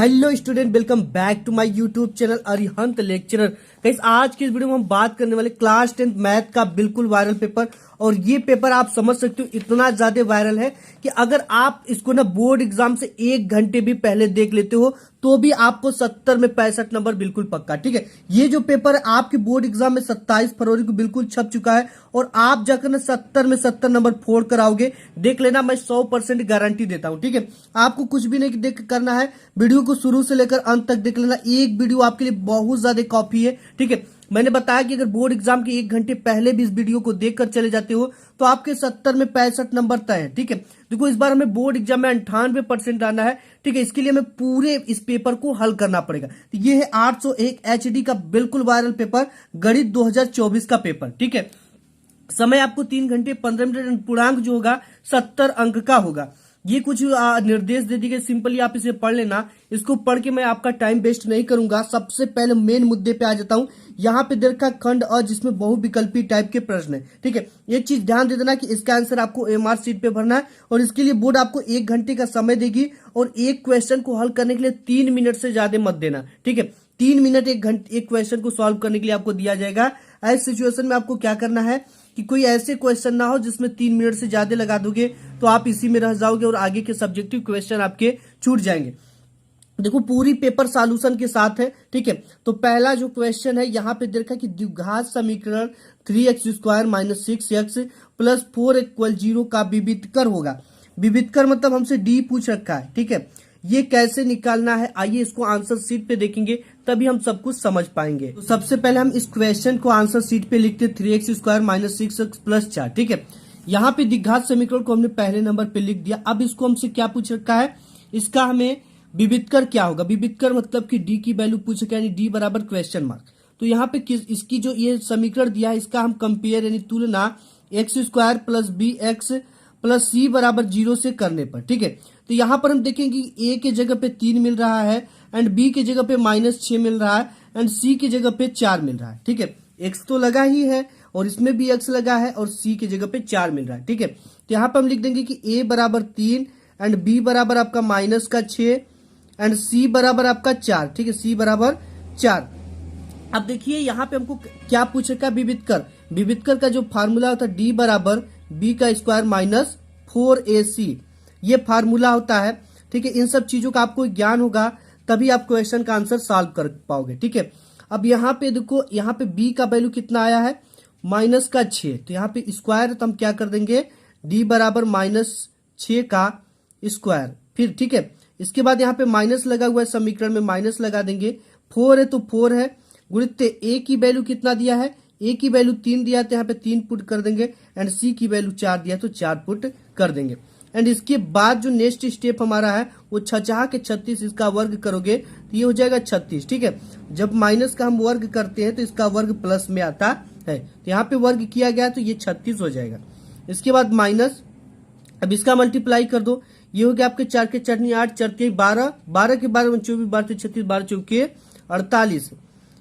Hello student, welcome back to my YouTube channel Arihant lecturer. Guys, आज की इस video में हम बात करने वाले क्लास 10 मैथ का बिल्कुल वायरल पेपर। और ये पेपर आप समझ सकते हो इतना ज्यादा वायरल है कि अगर आप इसको ना बोर्ड एग्जाम से 1 घंटे भी पहले देख लेते हो तो भी आपको 70 में 65 नंबर बिल्कुल पक्का। ठीक है, ये जो पेपर है आपके बोर्ड एग्जाम में 27 फरवरी को बिल्कुल छप चुका है और आप जाकर ना 70 में 70 नंबर फोड़ कर आओगे। देख लेना, मैं 100% गारंटी देता हूं। ठीक है, आपको कुछ भी नहीं देख करना है, वीडियो को शुरू से लेकर अंत तक देख लेना। एक वीडियो आपके लिए बहुत ज्यादा कॉपी है। ठीक है, मैंने बताया कि अगर बोर्ड एग्जाम के 1 घंटे पहले भी इस वीडियो को देखकर चले जाते हो तो आपके 70 में 65 नंबर तय है। ठीक है, देखो इस बार हमें बोर्ड एग्जाम में 98% आना है। ठीक है, इसके लिए हमें पूरे इस पेपर को हल करना पड़ेगा। तो ये है 801 HD का बिल्कुल वायरल पेपर, गणित 2024 का पेपर। ठीक है, समय आपको 3 घंटे 15 मिनट, पूर्णांक जो होगा 70 अंक का होगा। ये कुछ निर्देश दे दिए गए, सिंपली आप इसे पढ़ लेना। इसको पढ़ के मैं आपका टाइम वेस्ट नहीं करूंगा। सबसे पहले मेन मुद्दे पे आ जाता हूं। यहाँ पे देखा खंड अ जिसमें बहुविकल्पी टाइप के प्रश्न है। ठीक है, एक चीज ध्यान दे देना कि इसका आंसर आपको OMR शीट पे भरना है और इसके लिए बोर्ड आपको 1 घंटे का समय देगी और एक क्वेश्चन को हल करने के लिए 3 मिनट से ज्यादा मत देना। ठीक है, 3 मिनट एक क्वेश्चन को सॉल्व करने के लिए आपको दिया जाएगा। ऐसी सिचुएशन में आपको क्या करना है कि कोई ऐसे क्वेश्चन ना हो जिसमें 3 मिनट से ज्यादा लगा दोगे तो आप इसी में रह जाओगे और आगे के सब्जेक्टिव क्वेश्चन आपके छूट जाएंगे। देखो पूरी पेपर सॉल्यूशन के साथ है। ठीक है, तो पहला जो क्वेश्चन है यहाँ पे देखा कि द्विघात समीकरण 3x² - 6x + 4 = 0 का विविधकर होगा। विविधकर मतलब हमसे डी पूछ रखा है। ठीक है, ये कैसे निकालना है, आइए इसको आंसर शीट पे देखेंगे तभी हम सब कुछ समझ पाएंगे। तो सबसे पहले हम इस क्वेश्चन को आंसर शीट पे लिखते 3x² - 6x + 4। ठीक है, यहाँ पे द्विघात समीकरण को हमने पहले नंबर पे लिख दिया। अब इसको हमसे क्या पूछ रखा है, इसका हमें विविधकर क्या होगा। विविधकर मतलब कि डी की वैल्यू पूछ रखा है, यानी डी बराबर क्वेश्चन मार्क। तो यहाँ पे इसकी जो ये समीकरण दिया है इसका हम कंपेयर यानी तुलना x² + bx + c = 0 से करने पर। ठीक है, तो यहाँ पर हम देखेंगे a के जगह पे 3 मिल रहा है एंड b के जगह पे -6 मिल रहा है एंड c की जगह पे 4 मिल रहा है। ठीक है, x तो लगा ही है और इसमें भी x लगा है और c की जगह पे 4 मिल रहा है। ठीक है, तो यहाँ पे हम लिख देंगे कि a बराबर 3 एंड b बराबर आपका -6 एंड c बराबर आपका 4। ठीक है, c बराबर 4। अब देखिए यहाँ पे हमको क्या पूछ रखा है, विविधकर। विविधकर का जो फार्मूला होता है d बराबर b² - 4ac, ये फार्मूला होता है। ठीक है, इन सब चीजों का आपको ज्ञान होगा तभी आप क्वेश्चन का आंसर सॉल्व कर पाओगे। ठीक है, अब यहाँ पे देखो, यहाँ पे b का वैल्यू कितना आया है -6। तो यहाँ पे स्क्वायर तो हम क्या कर देंगे, d बराबर -6 का स्क्वायर। फिर ठीक है, इसके बाद यहाँ पे माइनस लगा हुआ है, समीकरण में माइनस लगा देंगे। 4 है तो 4 है, गुणित a की वैल्यू कितना दिया है, a की वैल्यू 3 दिया तो यहाँ पे 3 पुट कर देंगे एंड c की वैल्यू 4 दिया तो 4 पुट कर देंगे। एंड इसके बाद जो नेक्स्ट स्टेप हमारा है वो 6 के 36, इसका वर्ग करोगे तो ये हो जाएगा 36। ठीक है, जब माइनस का हम वर्ग करते हैं तो इसका वर्ग प्लस में आता है, तो यहाँ पे वर्ग किया गया तो ये 36 हो जाएगा। इसके बाद माइनस, अब इसका मल्टीप्लाई कर दो, ये हो गया आपके 4 के 4 8, 4 के 12, 12 के 12 24, 12 36, 12 चौके 48,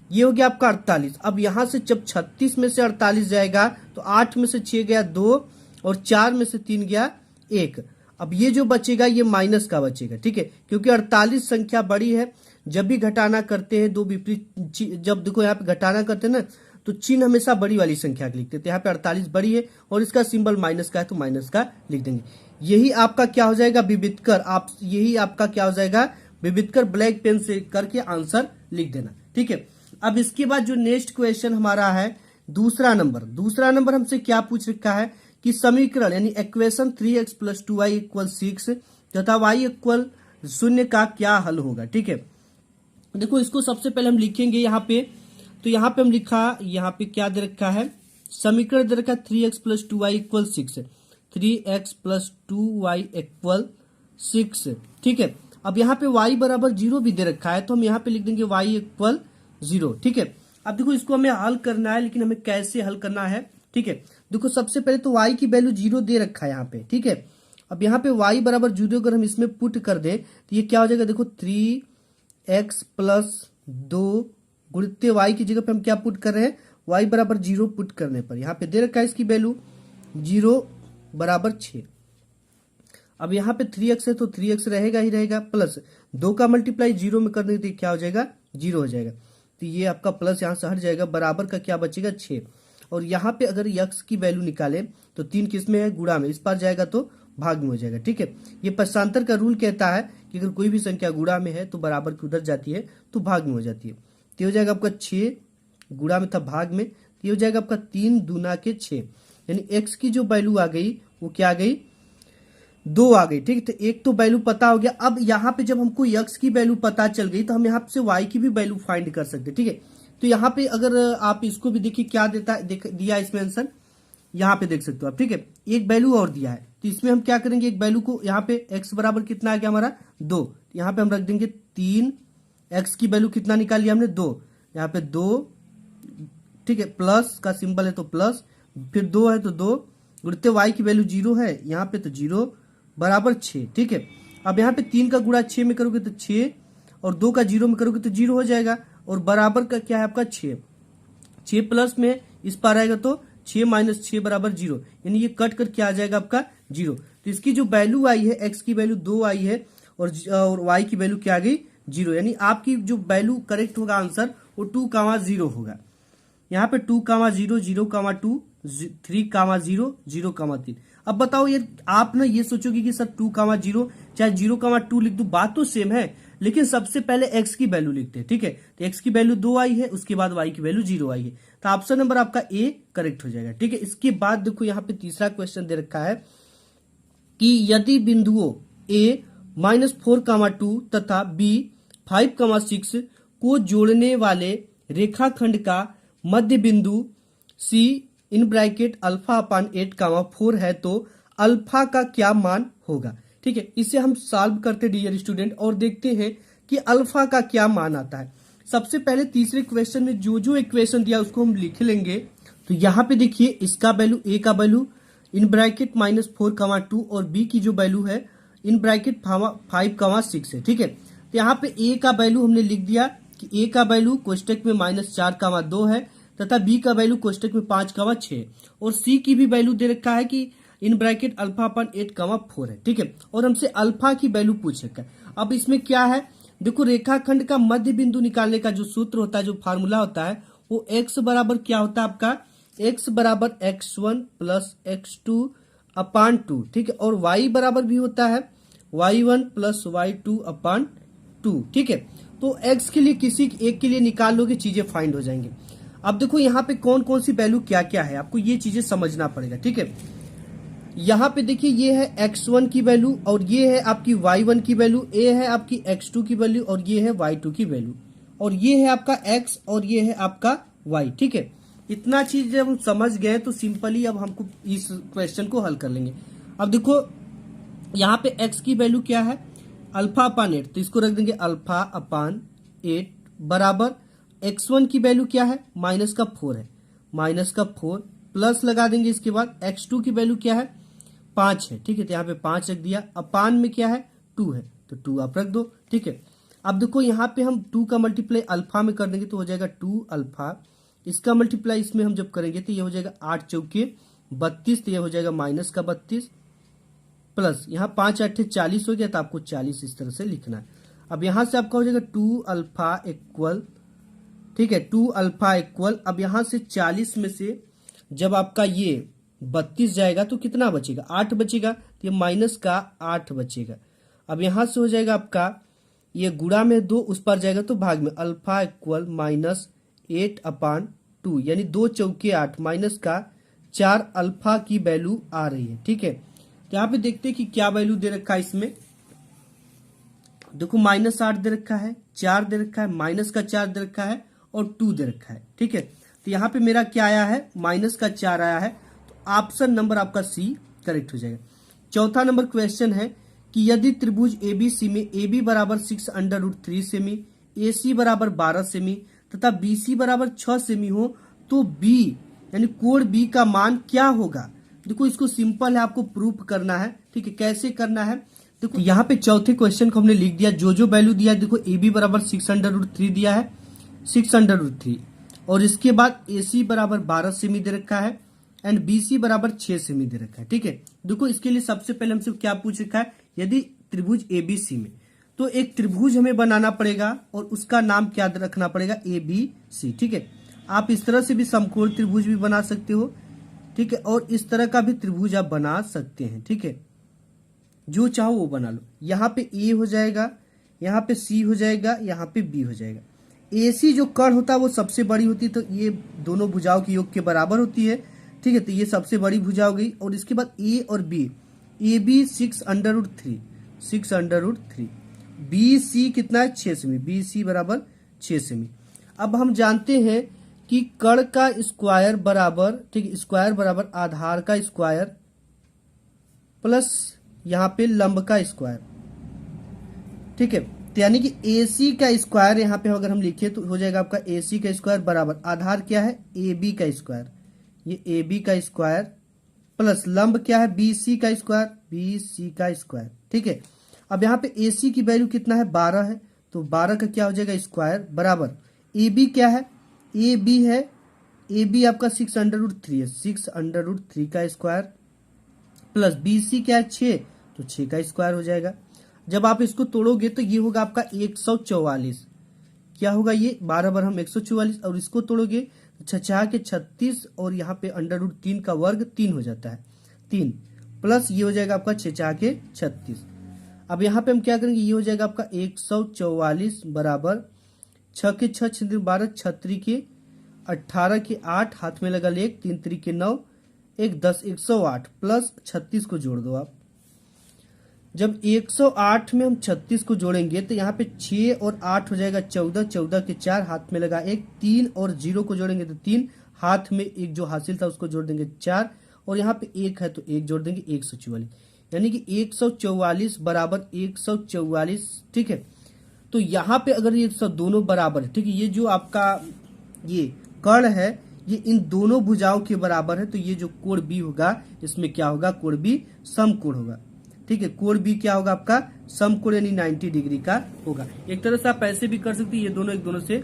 ये हो गया आपका 48। अब यहां से जब 36 में से 48 जाएगा तो 8 में से 6 गया 2 और 4 में से 3 गया 1। अब ये जो बचेगा ये माइनस का बचेगा। ठीक है, क्योंकि 48 संख्या बड़ी है, जब भी घटाना करते हैं दो विपरीत, जब देखो यहाँ पे घटाना करते हैं ना तो चिन्ह हमेशा बड़ी वाली संख्या लिखते हैं। तो यहाँ पे 48 बड़ी है और इसका सिंबल माइनस का है तो माइनस का लिख देंगे। यही आपका क्या हो जाएगा, विविधकर। आप यही आपका क्या हो जाएगा, विविधकर। ब्लैक पेन से करके आंसर लिख देना। ठीक है, अब इसके बाद जो नेक्स्ट क्वेश्चन हमारा है दूसरा नंबर हमसे क्या पूछ रखा है कि समीकरण यानी इक्वेशन 3x + 2y = 6 तथा y = 0 का क्या हल होगा। ठीक है, देखो इसको सबसे पहले हम लिखेंगे यहाँ पे। तो यहाँ पे हम लिखा, यहाँ पे क्या दे रखा है, समीकरण दे रखा है 3x + 2y = 6, 3x + 2y = 6। ठीक है, अब यहाँ पे y बराबर 0 भी दे रखा है तो हम यहाँ पे लिख देंगे y = 0। ठीक है, अब देखो इसको हमें हल करना है, लेकिन हमें कैसे हल करना है। ठीक है, देखो सबसे पहले तो y की वैल्यू 0 दे रखा है यहाँ पे। ठीक है, अब यहाँ पे y बराबर 0 अगर हम इसमें पुट कर दे तो ये क्या हो जाएगा, देखो 3x + 2 गुणित y की जगह पे हम क्या पुट कर रहे हैं, y बराबर 0 पुट करने पर यहाँ पे दे रखा है इसकी वैल्यू 0 बराबर 6। अब यहाँ पे 3x है तो 3x रहेगा ही रहेगा, प्लस 2 का मल्टीप्लाई 0 में करने के क्या हो जाएगा, 0 हो जाएगा। तो ये आपका प्लस यहाँ से हट जाएगा, बराबर का क्या बचेगा, 6। और यहाँ पे अगर x की वैल्यू निकाले तो 3 किस में है, गुणा में, इस पार जाएगा तो भाग में हो जाएगा। ठीक है, ये पक्षांतर का रूल कहता है कि अगर कोई भी संख्या गुणा में है तो बराबर की उधर जाती है तो भाग में हो जाती है। तो हो जाएगा आपका 6, गुणा में था भाग में, ये हो जाएगा आपका 3 दूना के 6, यानी x की जो वैल्यू आ गई वो क्या आ गई, 2 आ गई। ठीक है, तो एक तो वैल्यू पता हो गया। अब यहाँ पे जब हमको x की वैल्यू पता चल गई तो हम यहाँ से y की भी वैल्यू फाइंड कर सकते हैं। ठीक है, तो यहाँ पे अगर आप इसको भी देखिए क्या देता है, दिया इसमें आंसर, यहाँ पे देख सकते हो आप। ठीक है, एक वैल्यू और दिया है, तो इसमें हम क्या करेंगे, एक वैल्यू को यहाँ पे x बराबर कितना आ गया हमारा 2, यहाँ पे हम रख देंगे 3, x की वैल्यू कितना निकाल लिया हमने 2, यहाँ पे 2। ठीक है, प्लस का सिंबल है तो प्लस, फिर 2 है तो 2, गुणते y की वैल्यू 0 है यहाँ पे तो 0 बराबर 6। ठीक है, अब यहाँ पे 3 का गुणा 6 में करोगे तो 6, और 2 का 0 में करोगे तो 0 हो जाएगा, और बराबर का क्या है आपका 6, 6 प्लस में इस पार आएगा तो 6 माइनस 6 बराबर 0, यानी ये कट कर क्या आ जाएगा आपका 0। तो इसकी जो वैल्यू आई है, x की वैल्यू 2 आई है और y की वैल्यू क्या आ गई 0, यानी आपकी जो वैल्यू करेक्ट होगा आंसर वो 2,0 होगा। यहाँ पे 2,0, 0,2, 3,0, 0,3। अब बताओ ये आप ना ये सोचोगे कि सर 2,0 चाहे 0,2 लिख दो, बात तो सेम है, लेकिन सबसे पहले x की वैल्यू लिखते हैं। ठीक है, तो x की वैल्यू 2 आई है, उसके बाद y की वैल्यू 0 आई है, तो ऑप्शन नंबर आपका ए करेक्ट हो जाएगा। ठीक है, इसके बाद देखो यहाँ पे तीसरा क्वेश्चन दे रखा है कि यदि बिंदुओं a -4,2 तथा b 5,6 को जोड़ने वाले रेखाखंड का मध्य बिंदु c इन ब्रैकेट अल्फा अपान 8,4 है तो अल्फा का क्या मान होगा। ठीक है, इसे हम सॉल्व करते डियर स्टूडेंट और देखते हैं कि अल्फा का क्या मान आता है। सबसे पहले तीसरे क्वेश्चन में जो जो इक्वेशन दिया उसको हम लिख लेंगे। तो यहाँ पे देखिए इसका वैल्यू, ए का वैल्यू इन ब्रैकेट -4,2 और बी की जो वैल्यू है इन ब्रैकेट 5,6 है। ठीक है, तो यहाँ पे ए का वैल्यू हमने लिख दिया कि ए का वैल्यू कोष्टक में -4,2 है तथा बी का वैल्यू कोष्टक में 5,6 और सी की भी वैल्यू दे रखा है कि इन ब्रैकेट अल्फा अपन 8,4 है। ठीक है, और हमसे अल्फा की वैल्यू पूछ रखा है। अब इसमें क्या है, देखो रेखाखंड का मध्य बिंदु निकालने का जो सूत्र होता है, जो फार्मूला होता है वो x बराबर क्या होता है आपका, x बराबर x1 प्लस x2 अपान 2। ठीक है, और y बराबर भी होता है y1 प्लस y2 अपान 2। ठीक है, तो x के लिए किसी एक के लिए निकाल लोगे, चीजें फाइंड हो जाएंगे। अब देखो यहाँ पे कौन कौन सी वैल्यू क्या क्या है, आपको ये चीजें समझना पड़ेगा। ठीक है, यहाँ पे देखिए ये है x1 की वैल्यू और ये है आपकी y1 की वैल्यू, ये है आपकी x2 की वैल्यू और ये है y2 की वैल्यू, और ये है आपका x और ये है आपका y। ठीक है, इतना चीज जब हम समझ गए तो सिंपली अब हमको इस क्वेश्चन को हल कर लेंगे। अब देखो यहाँ पे x की वैल्यू क्या है, अल्फा अपान 8, तो इसको रख देंगे अल्फा अपान 8 बराबर x1 की वैल्यू क्या है, -4 है, -4 प्लस लगा देंगे, इसके बाद x2 की वैल्यू क्या है 5 है। ठीक है, तो यहाँ पे 5 रख दिया, अपान में क्या है 2 है तो 2 आप रख दो। ठीक है, अब देखो यहाँ पे हम 2 का मल्टीप्लाई अल्फा में कर देंगे तो हो जाएगा 2 अल्फा, इसका मल्टीप्लाई इसमें हम जब करेंगे तो ये हो जाएगा 8 चौके 32, तो ये हो जाएगा -32 प्लस यहाँ 5 8 40 हो गया, तो आपको 40 इस तरह से लिखना है। अब यहाँ से आपका हो जाएगा 2 अल्फा इक्वल, ठीक है 2 अल्फा इक्वल, अब यहाँ से 40 में से जब आपका ये 32 जाएगा तो कितना बचेगा, 8 बचेगा, तो ये माइनस का 8 बचेगा। अब यहाँ से हो जाएगा आपका ये गुणा में 2 उस पर जाएगा तो भाग में, अल्फा इक्वल -8 अपान 2, यानी 2 चौके 8 माइनस का 4 अल्फा की वैल्यू आ रही है। ठीक है, तो यहाँ पे देखते हैं कि क्या वैल्यू दे रखा है इसमें। देखो -8 दे रखा है, 4 दे रखा है, माइनस का 4 दे रखा है और 2 दे रखा है। ठीक है, तो यहाँ पे मेरा क्या आया है, -4 आया है, तो ऑप्शन नंबर आपका सी करेक्ट हो जाएगा। चौथा नंबर क्वेश्चन है कि यदि त्रिभुज एबीसी में AB बराबर 6√3 सेमी, AC बराबर 12 सेमी तथा BC बराबर 6 सेमी हो तो B यानी कोण B का मान क्या होगा। देखो इसको सिंपल है, आपको प्रूफ करना है। ठीक है, कैसे करना है, देखो यहाँ पे चौथे क्वेश्चन को हमने लिख दिया, जो जो वैल्यू दिया है, देखो AB बराबर 6√3 दिया है 6√3, और इसके बाद AC बराबर 12 सेमी दे रखा है, एंड BC बराबर 6 सेमी दे रखा है। ठीक है, देखो इसके लिए सबसे पहले हमसे क्या पूछ रखा है, यदि त्रिभुज ABC में, तो एक त्रिभुज हमें बनाना पड़ेगा और उसका नाम क्या रखना पड़ेगा, ABC। ठीक है, आप इस तरह से भी समकोण त्रिभुज भी बना सकते हो। ठीक है, और इस तरह का भी त्रिभुज आप बना सकते हैं। ठीक है, जो चाहो वो बना लो। यहाँ पे A हो जाएगा, यहाँ पे C हो जाएगा, यहाँ पे B हो जाएगा। AC जो कर्ण होता है वो सबसे बड़ी होती है, तो ये दोनों भुजाओं के योग के बराबर होती है। ठीक है, तो ये सबसे बड़ी भुजा हो गई। और इसके बाद A और B, AB 6√3, 6√3, BC कितना है, 6 सेमी, BC बराबर 6 सेमी। अब हम जानते हैं कि कर्ण का स्क्वायर बराबर, ठीक है, स्क्वायर बराबर आधार का स्क्वायर प्लस यहाँ पे लंब का स्क्वायर। ठीक है, तो यानी कि AC का स्क्वायर यहाँ पे अगर हम लिखे तो हो जाएगा आपका AC का स्क्वायर बराबर आधार क्या है, AB का स्क्वायर, ये AB का स्क्वायर प्लस लंब क्या है, BC का स्क्वायर, BC का स्क्वायर। ठीक है, अब यहाँ पे AC की वैल्यू कितना है, 12 है, तो 12 का क्या हो जाएगा स्क्वायर बराबर AB क्या है, AB है, AB आपका 6√3 है, 6√3 का स्क्वायर प्लस BC क्या है, 6, तो 6 का स्क्वायर हो जाएगा। जब आप इसको तोड़ोगे तो ये होगा आपका 144। क्या होगा ये, 12 बार हम 144, और इसको तोड़ोगे छछा के 36, और यहाँ पे √3 का वर्ग 3 हो जाता है, 3 प्लस ये हो जाएगा आपका छछा के 36। अब यहाँ पे हम क्या करेंगे, ये हो जाएगा आपका 144 बराबर 6 के 6 12, 6 के 18 के 8, हाथ में लगा 1, 3 3 के 9, 1 10, 108 प्लस 36 को जोड़ दो आप। जब 108 में हम 36 को जोड़ेंगे तो यहाँ पे 6 और 8 हो जाएगा 14, 14 के 4, हाथ में लगा 1, 3 और 0 को जोड़ेंगे तो 3, हाथ में एक जो हासिल था उसको जोड़ देंगे 4, और यहाँ पे 1 है तो 1 जोड़ देंगे, 144, यानी कि 144 बराबर 144। ठीक है, तो यहाँ पे अगर ये सब दोनों बराबर है, ठीक है, ये जो आपका ये कर्ण है ये इन दोनों भुजाओं के बराबर है, तो ये जो कोण B होगा इसमें क्या होगा, कोण B समकोण होगा। ठीक है, कोण B क्या होगा आपका, समकोण, यानी 90 डिग्री का होगा। एक तरह से आप ऐसे भी कर सकते हैं, ये दोनों एक दोनों से,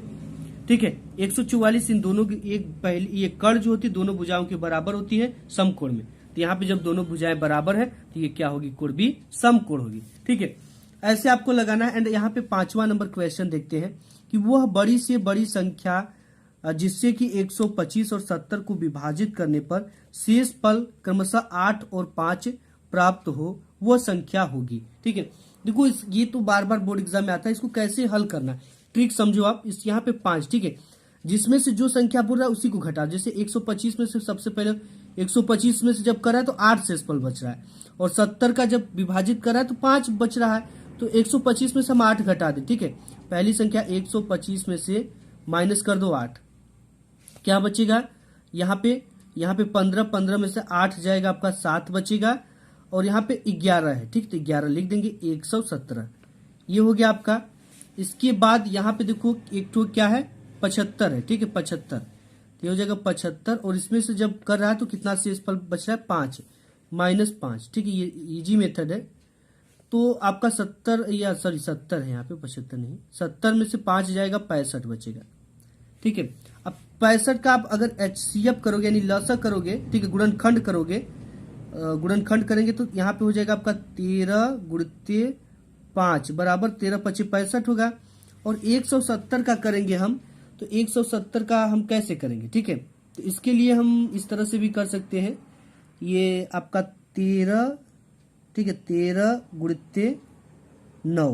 ठीक है, 144 इन दोनों की एक पहली ये कर्ण जो होती है दोनों भुजाओं के बराबर होती है समकोण में, तो यहाँ पे जब दोनों भुजाएं बराबर है तो ये क्या होगी, कोण B समकोण होगी। ठीक है, ऐसे आपको लगाना है। एंड यहाँ पे 5वां नंबर क्वेश्चन देखते हैं कि वह बड़ी से बड़ी संख्या जिससे कि 125 और 70 को विभाजित करने पर शेष फल क्रमशः 8 और 5 प्राप्त हो, वह संख्या होगी। ठीक है, देखो ये तो बार बार बोर्ड एग्जाम में आता है, इसको कैसे हल करना है, ट्रिक समझो आप। इस यहाँ पे 5, ठीक है, जिसमें से जो संख्या बोल रहा है उसी को घटा, जैसे 125 में से सबसे पहले 125 में से जब कर रहा है तो 8 शेषफल बच रहा है, और 70 का जब विभाजित कर रहा है तो 5 बच रहा है, तो 125 में से हम 8 घटा दें। ठीक है, पहली संख्या 125 में से माइनस कर दो 8, क्या बचेगा, यहाँ पे 15 में से 8 जाएगा आपका 7 बचेगा, और यहाँ पे 11 है। ठीक, तो 11 लिख देंगे, 117 ये हो गया आपका। इसके बाद यहाँ पे देखो एक तो क्या है, 75 है। ठीक है, 75 तो ये हो जाएगा 75, और इसमें से जब कर रहा है तो कितना शेषफल बच रहा है, 5 -5। ठीक है, ये इजी मेथड है। तो आपका 70 या सॉरी 70 है यहाँ पे, 75 नहीं, 70 में से 5 जाएगा, 65 बचेगा। ठीक है, अब 65 का आप अगर HCF करोगे यानी लसा करोगे, ठीक है, गुणनखंड करोगे, गुणनखंड करेंगे तो यहाँ पे हो जाएगा आपका 13 × 5 बराबर 13 × 5 = 65 होगा। और 170 का करेंगे हम, तो 170 का हम कैसे करेंगे, ठीक है, तो इसके लिए हम इस तरह से भी कर सकते हैं, ये आपका 13, ठीक है, 13 × 9,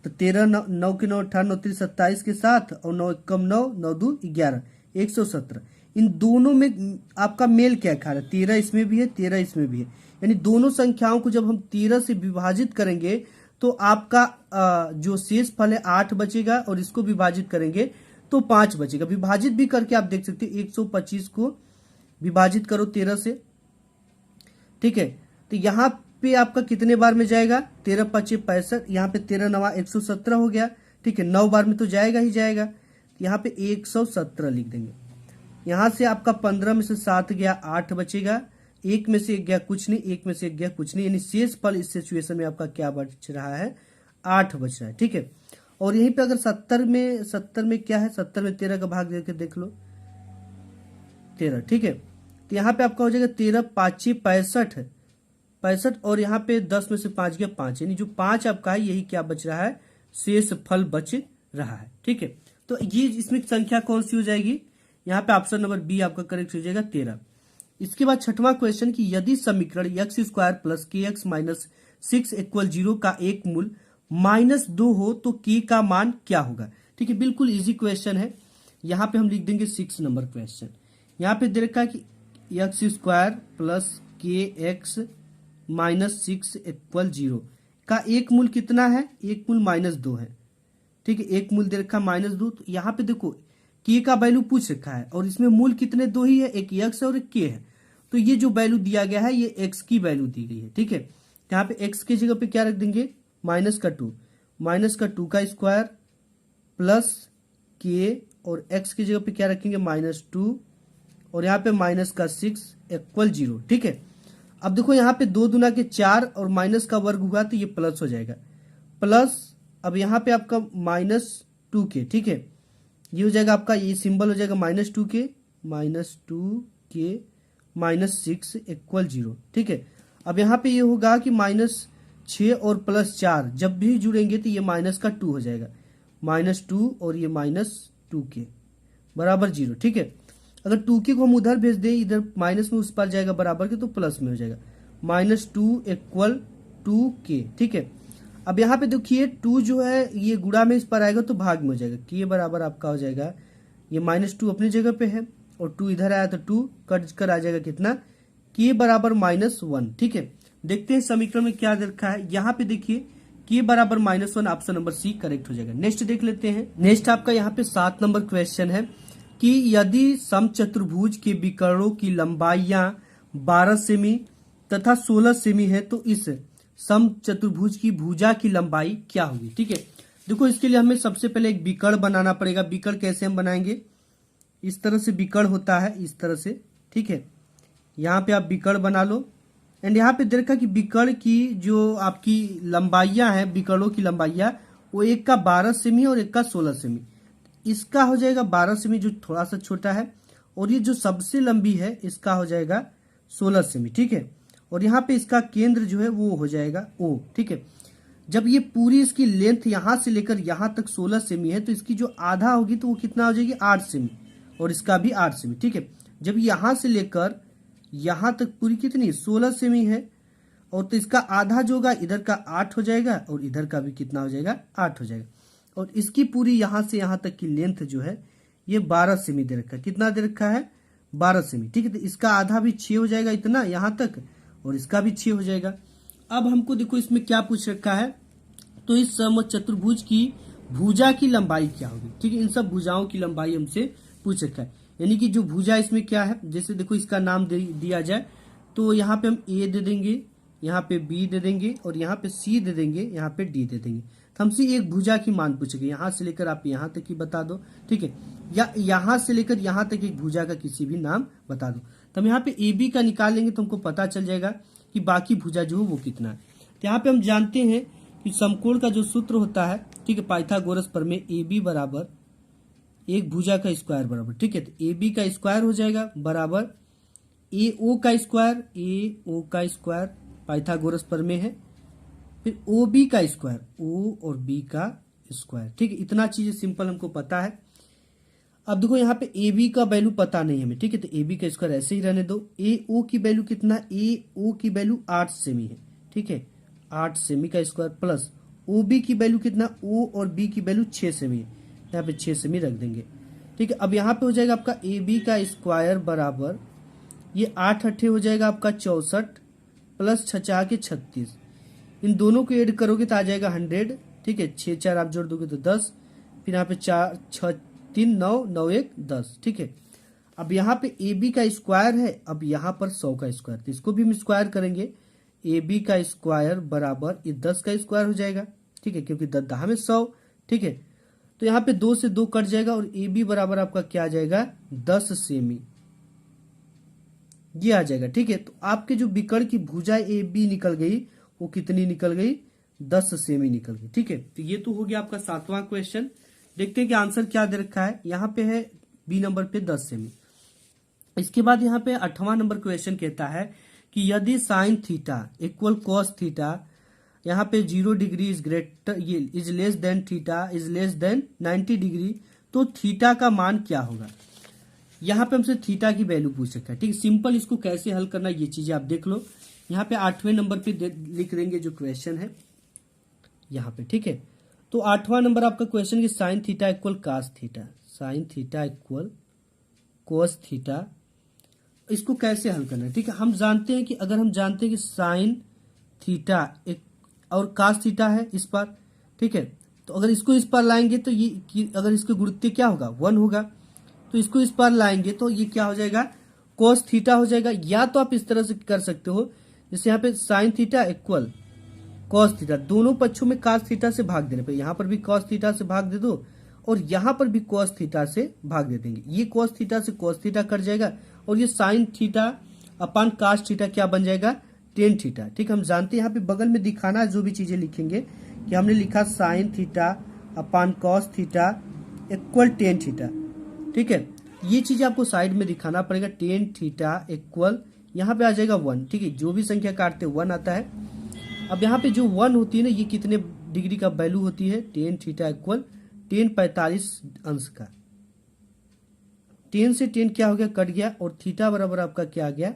तो 13 9 के 9 18 9 3 27 के साथ, और 9 1 9 9 2 11 117। इन दोनों में आपका मेल क्या खा रहा है, 13 इसमें भी है, 13 इसमें भी है, यानी दोनों संख्याओं को जब हम 13 से विभाजित करेंगे तो आपका जो शेष फल है 8 बचेगा, और इसको विभाजित करेंगे तो 5 बचेगा। विभाजित भी करके आप देख सकते हैं, 125 को विभाजित करो 13 से, ठीक है, तो यहाँ पे आपका कितने बार में जाएगा, 13 × 5 = 65, यहाँ पे 13 9 117 हो गया। ठीक है, 9 बार में तो जाएगा ही जाएगा, यहाँ पे 117 लिख देंगे। यहाँ से आपका 15 में से 7 गया, 8 बचेगा, 1 में से 1 गया कुछ नहीं, 1 में से 1 गया कुछ नहीं, यानी शेष फल इस सिचुएशन में आपका क्या बच रहा है, 8 बच रहा है। ठीक है, और यहीं पे अगर 70 में क्या है, 70 में 13 का भाग देकर देख लो, 13। ठीक है, तो तो यहाँ पे आपका हो जाएगा 13 5 65 65 और यहाँ पे 10 में से 5 गया 5, यानी जो 5 आपका है यही क्या बच रहा है, शेष फल बच रहा है। ठीक है, तो ये इसमें संख्या कौन सी हो जाएगी, यहाँ पे ऑप्शन नंबर बी आपका करेक्ट हो जाएगा 13। इसके बाद छठवां क्वेश्चन की यदि समीकरण एक्स स्क्वायर प्लस के एक्स माइनस 6 इक्वल 0 का एक मूल -2 हो तो के का मान क्या होगा। ठीक है, बिल्कुल इजी क्वेश्चन है। यहाँ पे हम लिख देंगे 6 नंबर क्वेश्चन। यहाँ पे दे रखा है कि एक्स स्क्वायर प्लस के एक्स माइनस 6 इक्वल 0 का एक मूल कितना है, एक मूल -2 है। ठीक है, एक मूल दे रखा -2। तो यहाँ पे देखो के का वैल्यू पूछ रखा है और इसमें मूल कितने दो ही है, एक एक्स और एक के है। तो ये जो वैल्यू दिया गया है ये एक्स की वैल्यू दी गई है। ठीक है, यहाँ पे एक्स की जगह पे क्या रख देंगे, -2 का स्क्वायर प्लस के, और एक्स की जगह पे क्या रखेंगे -2 और यहाँ पे -6 इक्वल 0। ठीक है, अब देखो यहाँ पे 2 दूना के 4 और माइनस का वर्ग हुआ तो ये प्लस हो जाएगा, प्लस अब यहाँ पे आपका -2 के। ठीक है, ये हो जाएगा आपका, ये सिंबल हो जाएगा -2 के -6 इक्वल 0। ठीक है, अब यहाँ पे ये होगा कि -6 और +4 जब भी जुड़ेंगे तो ये -2 हो जाएगा, -2 और ये -2 के बराबर 0। ठीक है, अगर 2 के को हम उधर भेज दें, इधर माइनस में उस पर जाएगा बराबर के, तो प्लस में हो जाएगा, -2 इक्वल 2 के। ठीक है, अब यहाँ पे देखिए 2 जो है ये गुणा में इस पर आएगा तो भाग में हो जाएगा, के बराबर आपका हो जाएगा, ये -2 अपनी जगह पे है और 2 इधर आया तो 2 कट कर आ जाएगा कितना, के बराबर -1। ठीक है, देखते हैं समीकरण में क्या दे रखा है। यहाँ पे देखिए के बराबर -1, ऑप्शन नंबर सी करेक्ट हो जाएगा। नेक्स्ट देख लेते हैं। नेक्स्ट आपका यहाँ पे 7 नंबर क्वेश्चन है कि यदि समचतुर्भुज के विकर्णों की लंबाइयां 12 सेमी तथा 16 सेमी है तो इस समचतुर्भुज की भुजा की लंबाई क्या होगी। ठीक है, देखो इसके लिए हमें सबसे पहले एक विकर्ण बनाना पड़ेगा। विकर्ण कैसे हम बनाएंगे, इस तरह से विकर्ण होता है, इस तरह से। ठीक है, यहाँ पे आप विकर्ण बना लो एंड यहाँ पे देखा कि विकर्ण की जो आपकी लंबाइयां हैं, विकर्णों की लंबाइयां, वो एक का 12 सेमी और एक का 16 सेमी। इसका हो जाएगा 12 सेमी जो थोड़ा सा छोटा है, और ये जो सबसे लंबी है इसका हो जाएगा 16 सेमी। ठीक है, और यहाँ पे इसका केंद्र जो है वो हो जाएगा O। ठीक है, जब ये पूरी इसकी लेंथ यहाँ से लेकर यहाँ तक 16 सेमी है तो इसकी जो आधा होगी तो वो कितना हो जाएगी, 8 सेमी, और इसका भी 8 सेमी। ठीक है, जब यहाँ से लेकर यहाँ तक पूरी कितनी 16 सेमी है, और तो इसका आधा जो होगा इधर का 8 हो जाएगा और इधर का भी कितना हो जाएगा, 8 हो जाएगा, और इसकी पूरी यहाँ से यहाँ तक की लेंथ जो है ये 12 सेमी दे रखा है। कितना दे रखा है, 12 सेमी। ठीक है, तो इसका आधा भी 6 हो जाएगा इतना यहाँ तक, और इसका भी 6 हो जाएगा। अब हमको देखो इसमें क्या पूछ रखा है, तो इस समचतुर्भुज की भुजा की लंबाई क्या होगी। ठीक है, इन सब भुजाओं की लंबाई हमसे पूछ रखा है, यानी कि जो भुजा इसमें क्या है, जैसे देखो इसका नाम दिया जाए तो यहाँ पे हम ए दे देंगे, यहाँ पे बी दे देंगे, और यहाँ पे सी दे देंगे, यहाँ पे डी दे देंगे। तो हमसे एक भुजा की मान पूछेगी, यहाँ से लेकर आप यहाँ तक की बता दो। ठीक है, या यहाँ से लेकर यहाँ तक एक भुजा का किसी भी नाम बता दो। तो हम यहाँ पे ए बी का निकाल लेंगे तो हमको पता चल जाएगा कि बाकी भुजा जो है वो कितना है। तो यहाँ पे हम जानते हैं कि समकोण का जो सूत्र होता है, ठीक है, पाइथागोरस प्रमेय, ए बी बराबर एक भुजा का स्क्वायर बराबर। ठीक है, तो ए बी का स्क्वायर हो जाएगा बराबर ए ओ का स्क्वायर, ए ओ का स्क्वायर पाइथागोरस प्रमेय है, फिर ओ बी का स्क्वायर, ओ और बी का स्क्वायर। ठीक है, इतना चीजें सिंपल हमको पता है। अब देखो यहाँ पे ए बी का वैल्यू पता नहीं हमें। ठीक है, तो ए बी का स्क्वायर ऐसे ही रहने दो। ए ओ की वैल्यू कितना, ए ओ की वैल्यू 8 सेमी है। ठीक है, 8 सेमी का स्क्वायर प्लस ओ बी की वैल्यू कितना, ओ और बी की वैल्यू 6 सेमी है, यहाँ पे 6 सेमी रख देंगे। ठीक है, अब यहाँ पे हो जाएगा आपका ए बी का स्क्वायर बराबर ये 8 अट्ठे हो जाएगा आपका 64 प्लस 6 के 36, इन दोनों को ऐड करोगे तो आ जाएगा 100। ठीक है, 6 4 आप जोड़ दोगे तो 10, फिर यहाँ पे 4 6 3 9 9 1 10। ठीक है, अब यहाँ पे ए बी का स्क्वायर है, अब यहाँ पर 100 का स्क्वायर, तो इसको भी हम स्क्वायर करेंगे। ए बी का स्क्वायर बराबर ये 10 का स्क्वायर हो जाएगा। ठीक है, क्योंकि 10 में 100। ठीक है, तो यहाँ पे 2 से 2 कट जाएगा और ए बी बराबर आपका क्या आ जाएगा, 10 सेमी, ये आ जाएगा। ठीक है, तो आपके जो विकर्ण की भुजा ए बी निकल गई वो कितनी निकल गई, 10 सेमी निकल गई। ठीक है, तो ये तो हो गया आपका 7वां क्वेश्चन। देखते हैं कि आंसर क्या दे रखा है। यहाँ पे है बी नंबर पे 10 सेमी। इसके बाद यहाँ पे 8वां नंबर क्वेश्चन कहता है कि यदि sign theta equal cos theta, यहाँ पे 0 डिग्री इज ग्रेटर, ये is less than theta is less than 90 degree, तो थीटा का मान क्या होगा। यहाँ पे हमसे थीटा की वैल्यू पूछ सकता है। ठीक है, सिंपल इसको कैसे हल करना ये चीजें आप देख लो। यहाँ पे 8वें नंबर पे लिख देंगे जो क्वेश्चन है यहाँ पे। ठीक है, तो 8वां नंबर आपका क्वेश्चन कि sine theta equal cos theta, sine theta equal cos theta, इसको कैसे हल करना है। ठीक है, हम जानते हैं कि अगर हम जानते हैं कि साइन थीटा एक और कास थीटा है इस पर, ठीक है, तो अगर इसको इस पर लाएंगे तो ये अगर इसके गुणित क्या होगा 1 होगा, तो इसको इस पर लाएंगे तो ये क्या हो जाएगा कोस थीटा हो जाएगा। या तो आप इस तरह से कर सकते हो, जैसे यहाँ पे sign theta equal cos theta, दोनों पक्षों में कास थीटा से भाग देने पे, यहाँ पर भी कॉस थीटा से भाग दे दो और यहाँ पर भी कॉस थीटा से भाग दे देंगे। ये कॉस थीटा से कॉस थीटा कट जाएगा और ये sine theta upon cos theta क्या बन जाएगा टेन थीटा। ठीक, हम जानते हैं यहाँ पे बगल में दिखाना जो भी चीजें लिखेंगे कि हमने लिखा साइन थीटा अपान cos theta equal tan theta. ठीक है, ये चीज आपको साइड में दिखाना पड़ेगा, टेन थीटा इक्वल यहाँ पे आ जाएगा 1। ठीक है, जो भी संख्या काटते 1 आता है। अब यहाँ पे जो 1 होती है ना, ये कितने डिग्री का वैल्यू होती है, टेन थीटा इक्वल 10 45 अंश का। 10 से 10 क्या हो गया कट गया और थीटा बराबर आपका क्या आ गया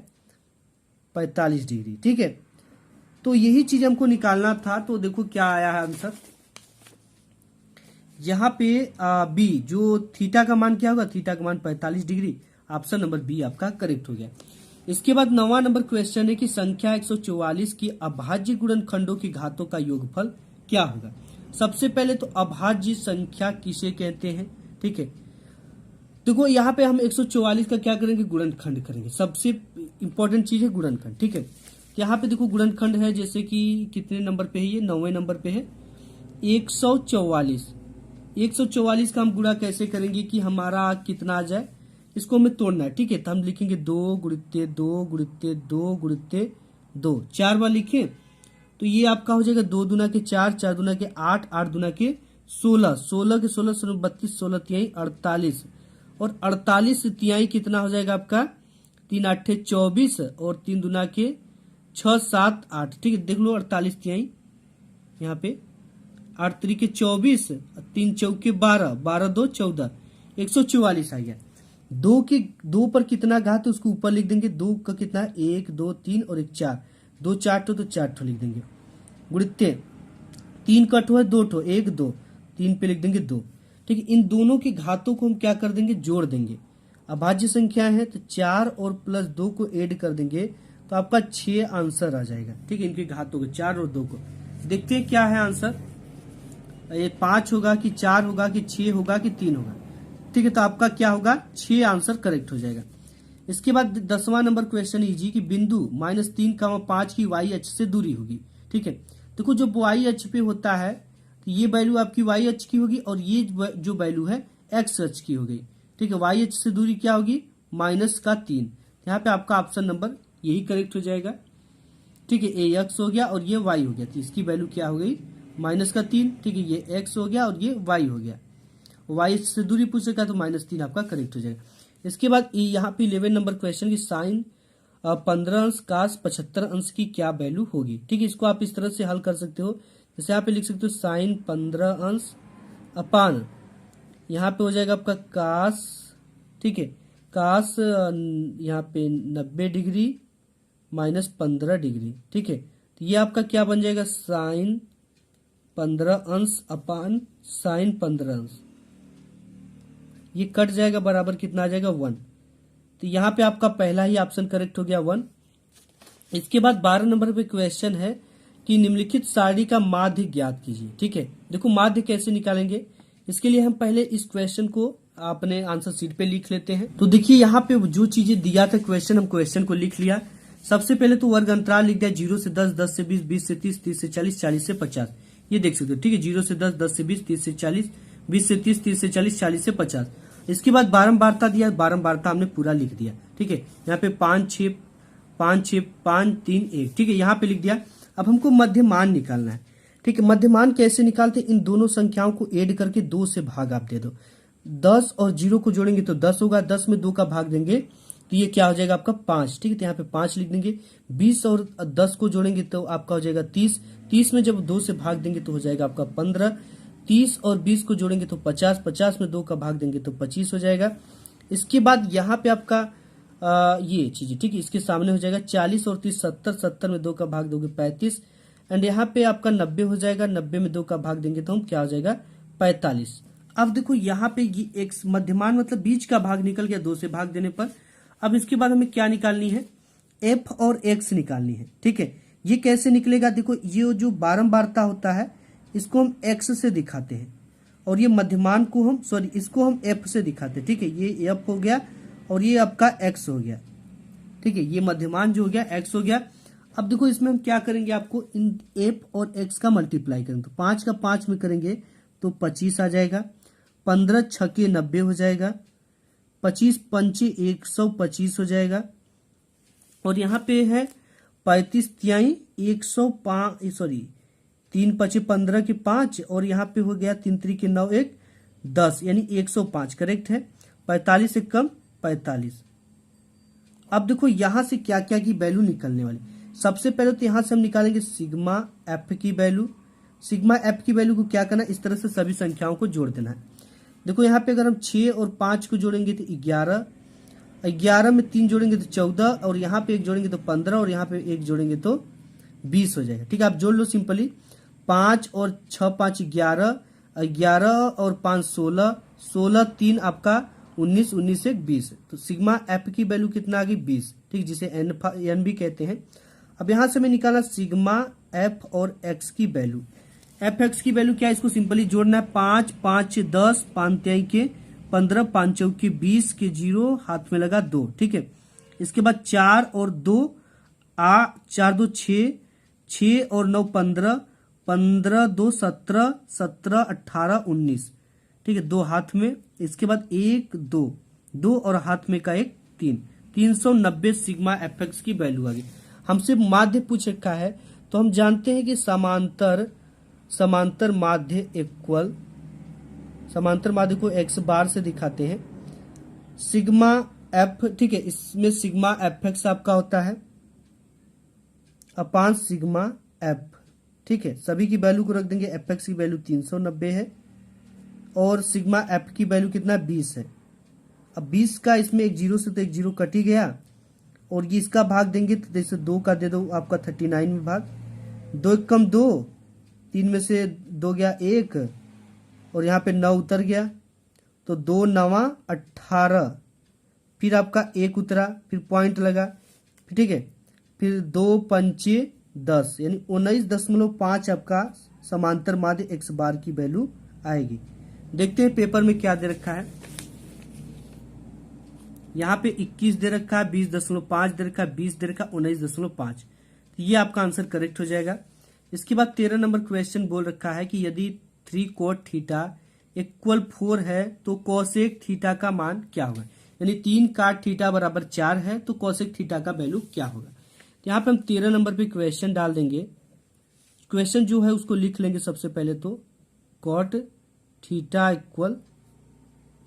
45 डिग्री। ठीक है, तो यही चीज हमको निकालना था। तो देखो क्या आया है आंसर यहाँ पे बी, जो थीटा का मान क्या होगा, थीटा का मान 45 डिग्री। ऑप्शन नंबर बी आपका करेक्ट हो गया। इसके बाद 9वां नंबर क्वेश्चन है कि संख्या 144 की अभाज्य गुणनखंडों की घातों का योगफल क्या होगा। सबसे पहले तो अभाज्य संख्या किसे कहते हैं। ठीक है, देखो यहाँ पे हम 144 का क्या करेंगे गुणनखंड करेंगे, सबसे इंपॉर्टेंट चीज है गुणनखंड। ठीक है, यहाँ पे देखो गुणनखंड है, जैसे कि कितने नंबर पे है, ये 9वें नंबर पे है 144। 144 का हम गुणा कैसे करेंगे कि हमारा कितना आ जाए, इसको हमें तोड़ना है। ठीक है, तो हम लिखेंगे 2 गुणित्ते 2 गुणित्ते 2 गुणित्ते 2, 4 बार लिखे तो ये आपका हो जाएगा 2 दूना के 4, 4 दूना के 8, 8 दूना के 16, 16 के 16 16 32, 16 तिहाई 48 और 48 तिहाई कितना हो जाएगा आपका 3 8 24 और 3 दूना के 6 7 8। ठीक है, देख लो 48 तिहाई यहाँ पे 8 3 24, 3 चौके 12, 12 2 14, 144 आ गया। 2 पर कितना घात है उसको ऊपर लिख देंगे, 2 का कितना है 1 2 3 और 1 4, 2 4 तो 4 ठो लिख देंगे। गुणित्ते 3 का ठो है 2 ठो, 1 2, 3 पे लिख देंगे 2। ठीक है, इन दोनों की घातों को हम क्या कर देंगे जोड़ देंगे। अभाज्य संख्या है तो 4 और प्लस 2 को ऐड कर देंगे तो आपका 6 आंसर आ जाएगा। ठीक है, इनकी घातों को 4 और 2 को देखते हैं क्या है आंसर, ये 5 होगा कि 4 होगा कि 6 होगा कि 3 होगा। ठीक है, तो आपका क्या होगा 6 आंसर करेक्ट हो जाएगा। इसके बाद 10वां नंबर क्वेश्चन इजी कि बिंदु -3,5 की वाई अक्ष से दूरी होगी। ठीक है, देखो जो वाई अक्ष पे होता है तो ये वैल्यू आपकी वाई अक्ष की होगी और ये जो वैल्यू है एक्स अक्ष की होगी। ठीक है, वाई अक्ष से दूरी क्या होगी -3। यहाँ पे आपका ऑप्शन नंबर यही करेक्ट हो जाएगा। ठीक है, ये एक्स हो गया और ये वाई हो गया, तो इसकी वैल्यू क्या हो गई -3। ठीक है, ये एक्स हो गया और ये वाई हो गया, वाई से दूरी पूछेगा तो -3 आपका करेक्ट हो जाएगा। इसके बाद यहाँ पे 11 नंबर क्वेश्चन की साइन 15 अंश कास 75 अंश की क्या वैल्यू होगी। ठीक है, इसको आप इस तरह से हल कर सकते हो, जैसे यहाँ पे लिख सकते हो साइन 15 अंश अपान यहाँ पे हो जाएगा आपका कास। ठीक है, कास यहाँ पे 90 डिग्री -15 डिग्री। ठीक है, तो ये आपका क्या बन जाएगा साइन 15 अंश अपान साइन 15 अंश, ये कट जाएगा बराबर कितना आ जाएगा 1। तो यहाँ पे आपका पहला ही ऑप्शन करेक्ट हो गया 1। इसके बाद 12 नंबर पे क्वेश्चन है कि निम्नलिखित सारणी का माध्य ज्ञात कीजिए। ठीक है, देखो माध्य कैसे निकालेंगे, इसके लिए हम पहले इस क्वेश्चन को अपने आंसर शीट पे लिख लेते हैं। तो देखिए यहाँ पे जो चीजें दिया था क्वेश्चन, हम क्वेश्चन को लिख लिया। सबसे पहले तो वर्ग अंतराल लिख दिया 0 से 10, 10 से 20, 20 से 30, 30 से 40, 40 से 50, ये देख सकते हो। ठीक है, 0 से 10, 10 से 20, 30 से 40, 20 से 30, 30 से 40, 40 से 50। इसके बाद बारंबारता दिया, बारंबारता हमने पूरा लिख दिया। ठीक है, यहाँ पे 5 6 5 6 5 3 1। ठीक है, यहाँ पे लिख दिया। अब हमको मध्यमान निकालना है। ठीक है, मध्यमान कैसे निकालते, इन दोनों संख्याओं को ऐड करके 2 से भाग आप दे दो। 10 और 0 को जोड़ेंगे तो 10 होगा, 10 में 2 का भाग देंगे तो ये क्या हो जाएगा आपका 5, ठीक है। तो यहाँ पे 5 लिख देंगे। 20 और 10 को जोड़ेंगे तो आपका हो जाएगा 30। 30 में जब 2 से भाग देंगे तो हो जाएगा आपका 15। 30 और 20 को जोड़ेंगे तो 50। 50 में 2 का भाग देंगे तो 25 हो जाएगा। इसके बाद यहाँ पे आपका ये चीज, ठीक है, इसके सामने हो जाएगा 40 और 30 70। 70 में 2 का भाग दोगे 35। एंड यहाँ पे आपका 90 हो जाएगा। 90 में 2 का भाग देंगे तो हम क्या हो जाएगा 45। अब देखो यहाँ पे ये एक मध्यमान मतलब बीच का भाग निकल गया 2 से भाग देने पर। अब इसके बाद हमें क्या निकालनी है, एफ और एक्स निकालनी है, ठीक है। ये कैसे निकलेगा, देखो ये जो बारंबारता होता है इसको हम एक्स से दिखाते हैं और ये मध्यमान को हम इसको हम एफ से दिखाते हैं, ठीक है। ये एफ हो गया और ये आपका एक्स हो गया, ठीक है। ये मध्यमान जो हो गया एक्स हो गया। अब देखो इसमें हम क्या करेंगे, आपको इन एफ और एक्स का मल्टीप्लाई करेंगे तो 5 का 5 में करेंगे तो 25 आ जाएगा। 15 छके 90 हो जाएगा। 25 पंचे 125 हो जाएगा। और यहाँ पे है 35 तिहाई 105, सॉरी 3 पचे 15 के 5 और यहाँ पे हो गया 3 3 9 1 10 यानी 105 करेक्ट है। 45 से कम 45। अब देखो यहां से क्या क्या की वैल्यू निकलने वाली। सबसे पहले तो यहां से हम निकालेंगे सिग्मा एफ की वैल्यू। सिग्मा एफ की वैल्यू को क्या करना है, इस तरह से सभी संख्याओं को जोड़ देना है। देखो यहाँ पे अगर हम 6 और 5 को जोड़ेंगे तो 11। 11 में 3 जोड़ेंगे तो 14 और यहाँ पे 1 जोड़ेंगे तो 15 और यहाँ पे 1 जोड़ेंगे तो 20 हो जाएगा, ठीक है। आप जोड़ लो सिंपली। 5 और 6 5 11, 11 और 5 16, 16 3 आपका 19, 19 से 20। तो सिग्मा एफ की वैल्यू कितना आ गई 20, ठीक, जिसे एन भी कहते हैं। अब यहां से हमें निकालना सिग्मा एफ और एक्स की वैल्यू। एफ एक्स की वैल्यू क्या है, इसको सिंपली जोड़ना है। 5 5 10, 5 तिहाई के 15, 5 चौके 20 के 0 हाथ में लगा 2, ठीक है। इसके बाद 4 और 2 4 2 6, 6 और 9 15, 15 2 17, 17 18 19, ठीक है, 2 हाथ में। इसके बाद 1 2 2 और हाथ में का 1 3, 390 सिग्मा एफ एक्स की वैल्यू आ गई। हमसे माध्य पूछ रखा है तो हम जानते हैं कि समांतर माध्य इक्वल, समांतर माध्य को एक्स बार से दिखाते हैं। सिग्मा एफ, ठीक है, इसमें सिग्मा एफ एक्स आपका होता है अपान सिग्मा एफ, ठीक है। सभी की वैल्यू को रख देंगे। एफ एक्स की वैल्यू 390 है और सिग्मा एफ की वैल्यू कितना 20 है। अब 20 का इसमें एक जीरो से तो एक जीरो कट ही गया और ये इसका भाग देंगे तो जैसे 2 का दे दो आपका 39 में भाग। 2 एक कम 2, 3 में से 2 गया 1 और यहाँ पे 9 उतर गया तो 2 9 18, फिर आपका 1 उतरा, फिर पॉइंट लगा, ठीक है। फिर 2 पंचे 10 यानी 19.5 आपका समांतर माध्य एक्स बार की वैल्यू आएगी। देखते हैं पेपर में क्या दे रखा है। यहाँ पे 21 दे रखा है, 20.5 दे रखा है, 20 दे रखा है, 19.5। ये आपका आंसर करेक्ट हो जाएगा। इसके बाद 13 नंबर क्वेश्चन बोल रखा है कि यदि 3 cot थीटा इक्वल 4 है तो कोसेक थीटा का मान क्या होगा। यानी 3 cot थीटा बराबर 4 है तो कोसेक थीटा का वैल्यू क्या होगा। तो यहाँ पे हम 13 नंबर पे क्वेश्चन डाल देंगे। क्वेश्चन जो है उसको लिख लेंगे सबसे पहले तो cot थीटा इक्वल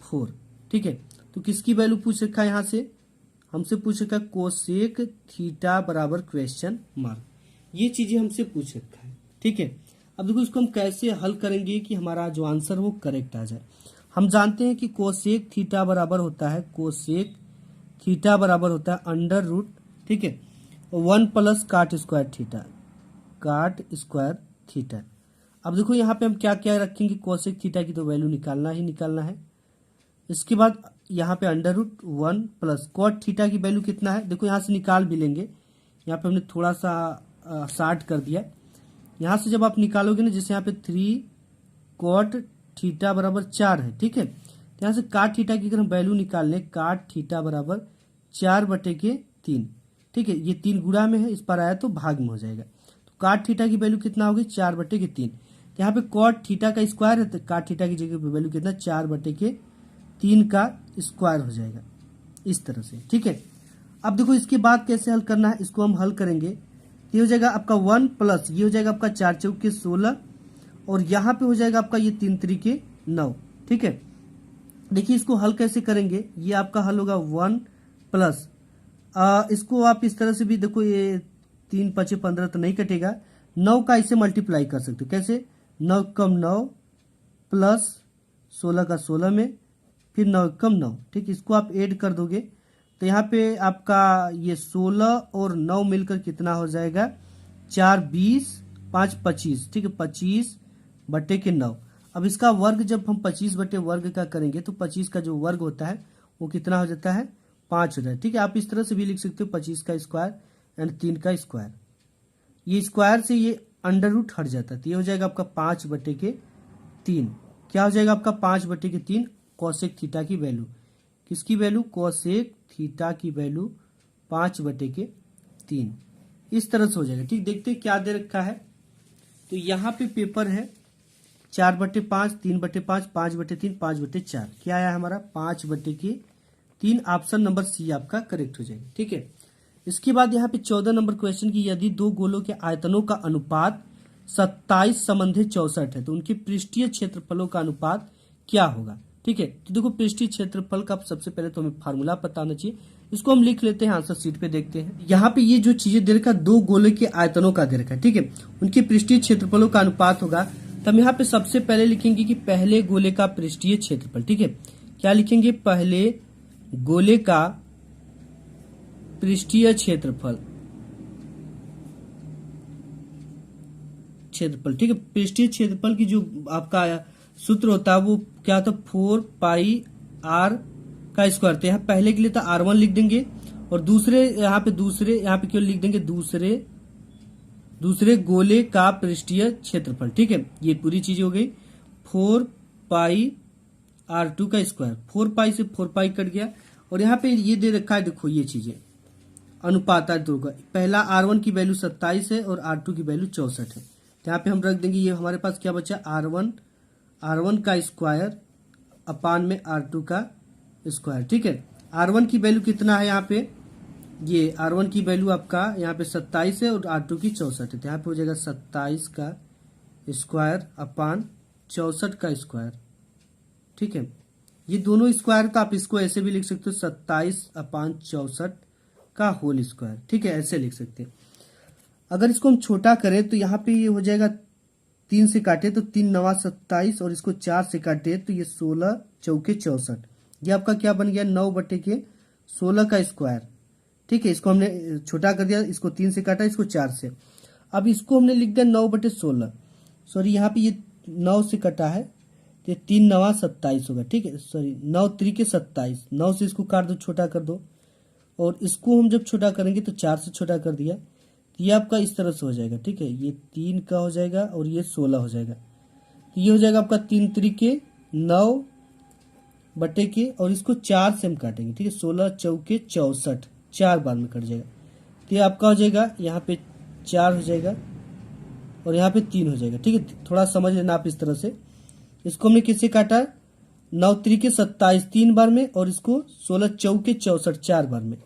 4, ठीक है। तो किसकी वैल्यू पूछ रखा है, यहां से हमसे पूछ रखा है कोसेक थीटा बराबर क्वेश्चन मार्क। ये चीजें हमसे पूछ रखा है, ठीक है। अब देखो इसको हम कैसे हल करेंगे कि हमारा जो आंसर वो करेक्ट आ जाए। हम जानते हैं कि कोसेक थीटा बराबर होता है, कोसेक थीटा बराबर होता है अंडर रूट, ठीक है, 1 प्लस काट स्क्वायर थीटा, काट स्क्वायर थीटा। अब देखो यहाँ पे हम क्या क्या रखेंगे, कोसेक थीटा की तो वैल्यू निकालना ही निकालना है। इसके बाद यहाँ पे under root 1 plus cot theta की वैल्यू कितना है, देखो यहाँ से निकाल भी लेंगे। यहाँ पे हमने थोड़ा सा शार्ट कर दिया। यहाँ से जब आप निकालोगे ना, जैसे यहाँ पे 3 कॉट थीटा बराबर 4 है, ठीक है। तो यहाँ से काट थीटा की अगर हम वैल्यू निकाल लें, काट थीटा बराबर 4/3, ठीक है। ये 3 गुणा में है, इस पर आया तो भाग में हो जाएगा। तो काट थीटा की वैल्यू कितना होगी 4/3। यहाँ पे कॉट थीटा का स्क्वायर है तो काट थीटा की जगह पे वैल्यू कितना 4/3 का स्क्वायर हो जाएगा इस तरह से, ठीक है। अब देखो इसके बाद कैसे हल करना है, इसको हम हल करेंगे। ये हो जाएगा आपका 1 प्लस ये हो जाएगा आपका 4 चौके 16 और यहाँ पे हो जाएगा आपका ये 3 त्रिके 9, ठीक है। देखिए इसको हल कैसे करेंगे, ये आपका हल होगा 1 प्लस इसको आप इस तरह से भी देखो, ये 3 5 15 तो नहीं कटेगा, 9 का इसे मल्टीप्लाई कर सकते हो। कैसे? 9 कम 9 प्लस 16 का 16 में, फिर 9 कम 9। ठीक, इसको आप ऐड कर दोगे तो यहाँ पे आपका ये 16 और 9 मिलकर कितना हो जाएगा? 4 20 5 25। ठीक है, 25 बटे के 9। अब इसका वर्ग जब हम 25 बटे वर्ग का करेंगे तो 25 का जो वर्ग होता है वो कितना हो जाता है? 5 हो जाता है। ठीक है, आप इस तरह से भी लिख सकते हो 25 का स्क्वायर एंड 3 का स्क्वायर। ये स्क्वायर से ये अंडर रूट हट जाता है तो ये हो जाएगा आपका 5 बटे के 3। क्या हो जाएगा आपका? 5 बटे के 3 कोसेक थीटा की वैल्यू। किसकी वैल्यू? कोसेक थीटा की वैल्यू 5 बटे के 3। इस तरह से हो जाएगा। ठीक, देखते हैं क्या दे रखा है। तो यहाँ पे पेपर है 4 बटे 5, 3 बटे 5, 5 बटे 3, 5 बटे 4। क्या आया हमारा? 5 बटे के 3। ऑप्शन नंबर सी आपका करेक्ट हो जाएगा। ठीक है, इसके बाद यहाँ पे 14 नंबर क्वेश्चन की यदि दो गोलों के आयतनों का अनुपात 27 संबंधी 64 है तो उनके पृष्ठीय क्षेत्रफलों का अनुपात क्या होगा? ठीक है, तो देखो पृष्ठीय क्षेत्रफल का सबसे पहले तो हमें फार्मूला पता होना चाहिए। इसको हम लिख लेते हैं, आंसर शीट पे देखते हैं। यहाँ पे ये जो चीजें दे रखा है, दो गोले के आयतनों का दे रखा है। ठीक है, उनके पृष्ठीय क्षेत्रफलों का अनुपात होगा। तो हम यहाँ पे सबसे पहले लिखेंगे कि पहले गोले का पृष्ठीय क्षेत्रफल। ठीक है, क्या लिखेंगे? पहले गोले का पृष्ठीय क्षेत्रफल। ठीक है, पृष्ठीय क्षेत्रफल की जो आपका सूत्र होता है वो क्या होता है? 4 पाई आर का स्क्वायर। तो यहाँ पहले के लिए तो R1 लिख देंगे और दूसरे यहाँ पे क्यों लिख देंगे? दूसरे गोले का पृष्ठीय क्षेत्रफल। ठीक है, ये पूरी चीज हो गई। 4 पाई R2 का स्क्वायर। 4 पाई से 4 पाई कट गया और यहाँ पे ये दे रखा है, देखो ये चीजें अनुपात दो का। पहला R1 की वैल्यू 27 है और R2 की वैल्यू 64 है। तो यहाँ पे हम रख देंगे, ये हमारे पास क्या बचा? R1 का स्क्वायर अपान में R2 का स्क्वायर। ठीक है, R1 की वैल्यू कितना है यहाँ पे? ये R1 की वैल्यू आपका यहाँ पे 27 है और R2 की 64 है। तो यहाँ पे हो जाएगा 27 का स्क्वायर अपान 64 का स्क्वायर। ठीक है, ये दोनों स्क्वायर का आप इसको ऐसे भी लिख सकते हो, 27 अपान 64 का होल स्क्वायर। ठीक है, ऐसे लिख सकते हैं। अगर इसको हम छोटा करें तो यहाँ पे ये हो जाएगा 3 से काटे तो 3 9 27 और इसको 4 से काटे तो ये 16 चौके 64। ये आपका क्या बन गया? 9 बटे के 16 का स्क्वायर। ठीक है, इसको हमने छोटा कर दिया, इसको 3 से काटा, इसको 4 से। अब इसको हमने लिख दिया 9 बटे 16। सॉरी, यहाँ पे ये 9 से कटा है तो 3 9 27 होगा। ठीक है, सॉरी 9 3 के 27, 9 से इसको काट दो, छोटा कर दो और इसको हम जब छोटा करेंगे तो 4 से छोटा कर दिया तो ये आपका इस तरह से हो जाएगा। ठीक है, ये 3 का हो जाएगा और ये 16 हो जाएगा। तो ये हो जाएगा आपका 3 3 के 9 बटे के और इसको 4 से हम काटेंगे। ठीक है, 16 चौके 64, 4 बार में कट जाएगा। तो ये आपका हो जाएगा, यहाँ पे 4 हो जाएगा और यहाँ पे 3 हो जाएगा। ठीक है, थोड़ा समझ लेना आप इस तरह से। इसको हमने किससे काटा? 9 3 के 27 3 बार में और इसको 16 चौके 64 4 बार में।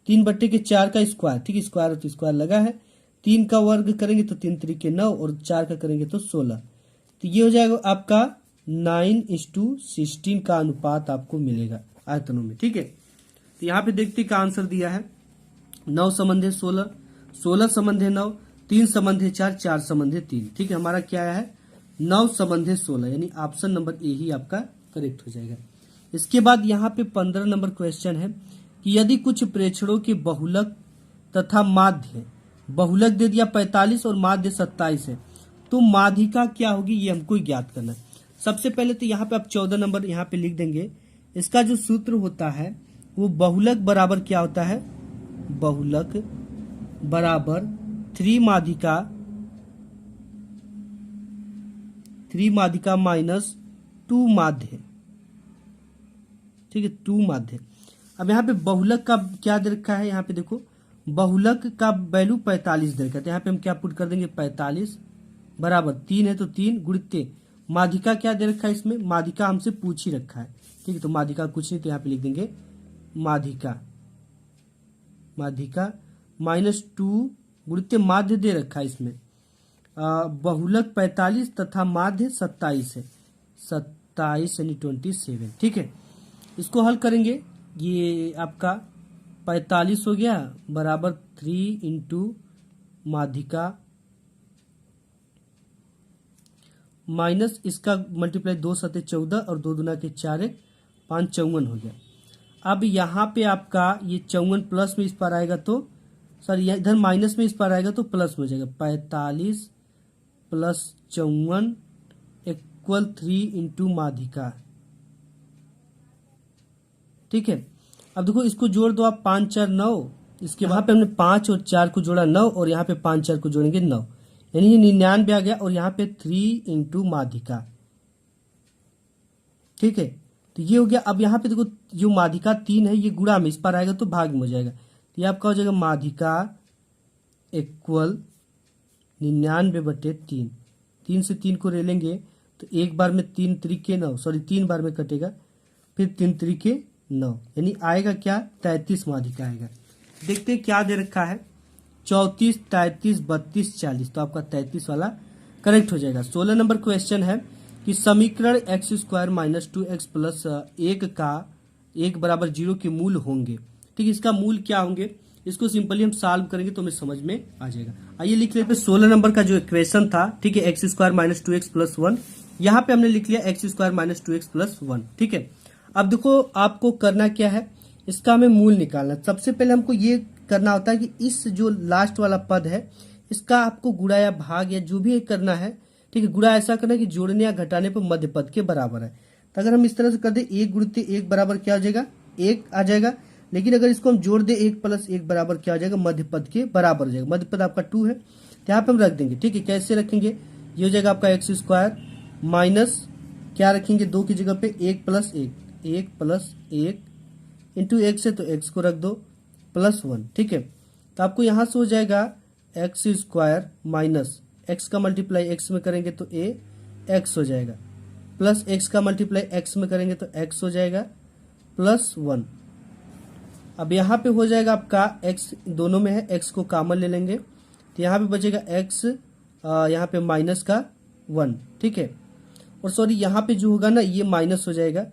3 बट्टे के 4 का स्क्वायर। ठीक है, स्क्वायर तो स्क्वायर लगा है। 3 का वर्ग करेंगे तो 3 3 के 9 और 4 का करेंगे तो 16। तो ये हो जाएगा आपका 9:16 का अनुपात आपको मिलेगा आयतनों में। ठीक है, तो यहाँ पे देखते क्या आंसर दिया है। 9 संबंध 16, 16 संबंध 9, 3 संबंध 4, 4 संबंध 3। ठीक है, हमारा क्या आया है? 9 संबंध 16, यानी ऑप्शन नंबर ए ही आपका करेक्ट हो जाएगा। इसके बाद यहाँ पे 15 नंबर क्वेश्चन है कि यदि कुछ प्रेक्षणों के बहुलक तथा माध्य, बहुलक दे दिया 45 और माध्य 27 है तो माध्यिका क्या होगी, ये हमको ज्ञात करना है। सबसे पहले तो यहाँ पे आप 14 नंबर यहाँ पे लिख देंगे। इसका जो सूत्र होता है वो बहुलक बराबर क्या होता है? बहुलक बराबर 3 माध्यिका माइनस 2 माध्य। ठीक है, 2 माध्य। अब यहाँ पे बहुलक का क्या दे रखा है? यहाँ पे देखो बहुलक का वैल्यू 45 दे रखा है। तो यहाँ पे हम क्या पुट कर देंगे? 45 बराबर 3 है तो 3 गुणित माध्यिका क्या दे रखा है? इसमें माध्यिका हमसे पूछ ही रखा है। ठीक है, तो माध्यिका कुछ नहीं तो यहाँ पे लिख देंगे माध्यिका माइनस 2 गुणित माध्य दे रखा है इसमें। बहुलक 45 तथा माध्य 27 है, 27 यानी 27। ठीक है, इसको हल करेंगे। ये आपका 45 हो गया बराबर 3 इंटू माध्यिका माइनस इसका मल्टीप्लाई 2 सते 14 और 2 दूना के 4 1 5 54 हो गया। अब यहाँ पे आपका ये 54 प्लस में इस पर आएगा तो सॉरी इधर माइनस में इस पर आएगा तो प्लस में हो जाएगा 45 प्लस 54 इक्वल 3 इंटू माध्यिका। ठीक है, अब देखो इसको जोड़ दो आप 5 4 9, इसके वहां पे हमने 5 और 4 को जोड़ा 9 और यहाँ पे 5 4 को जोड़ेंगे 9, यानी ये 99 आ गया और यहाँ पे 3 इंटू माध्यिका। ठीक है, तो ये हो गया। अब यहाँ पे देखो जो माध्यिका 3 है ये गुणा में इस पर आएगा तो भाग में हो जाएगा, तो ये आपका हो जाएगा माध्यिका इक्वल 99/3। 3 से 3 को ले लेंगे तो एक बार में 3 त्रिके 9, सॉरी 3 बार में कटेगा, फिर 3 त्रिके 9, यानी आएगा क्या 33 माध्यिका आएगा। देखते हैं क्या दे रखा है 34 33 32 40, तो आपका 33 वाला करेक्ट हो जाएगा। 16 नंबर क्वेश्चन है कि समीकरण x² माइनस 2x प्लस 1 का 1 बराबर 0 के मूल होंगे। ठीक, इसका मूल क्या होंगे इसको सिंपली हम सॉल्व करेंगे तो हमें समझ में आ जाएगा। आइए लिख लेते हैं 16 नंबर का जो इक्वेशन था। ठीक है, x² माइनस 2x प्लस 1, यहाँ पे हमने लिख लिया x² माइनस 2x प्लस 1। ठीक है, अब देखो आपको करना क्या है, इसका हमें मूल निकालना। सबसे पहले हमको ये करना होता है कि इस जो लास्ट वाला पद है इसका आपको गुणा या भाग या जो भी करना है। ठीक है, गुणा ऐसा करना है कि जोड़ने या घटाने पर मध्य पद के बराबर है। तो अगर हम इस तरह से कर दे 1 गुणित 1 बराबर क्या हो जाएगा 1 आ जाएगा, लेकिन अगर इसको हम जोड़ दे 1 प्लस 1 बराबर क्या हो जाएगा मध्य पद के बराबर हो जाएगा। मध्य पद आपका 2 है, तो यहाँ पे हम रख देंगे। ठीक है, कैसे रखेंगे, ये हो जाएगा आपका x² माइनस क्या रखेंगे 2 की जगह पे 1 प्लस 1 इंटू 1 से तो x को रख दो प्लस 1। ठीक है, तो आपको यहां से हो जाएगा x² माइनस x का मल्टीप्लाई x में करेंगे तो a x हो जाएगा, प्लस x का मल्टीप्लाई x में करेंगे तो x हो जाएगा प्लस 1। अब यहाँ पे हो जाएगा आपका x दोनों में है, x को कॉमन ले लेंगे तो यहाँ पे बचेगा x यहाँ पे माइनस का 1। ठीक है, और सॉरी यहाँ पे जो होगा ना ये माइनस हो जाएगा,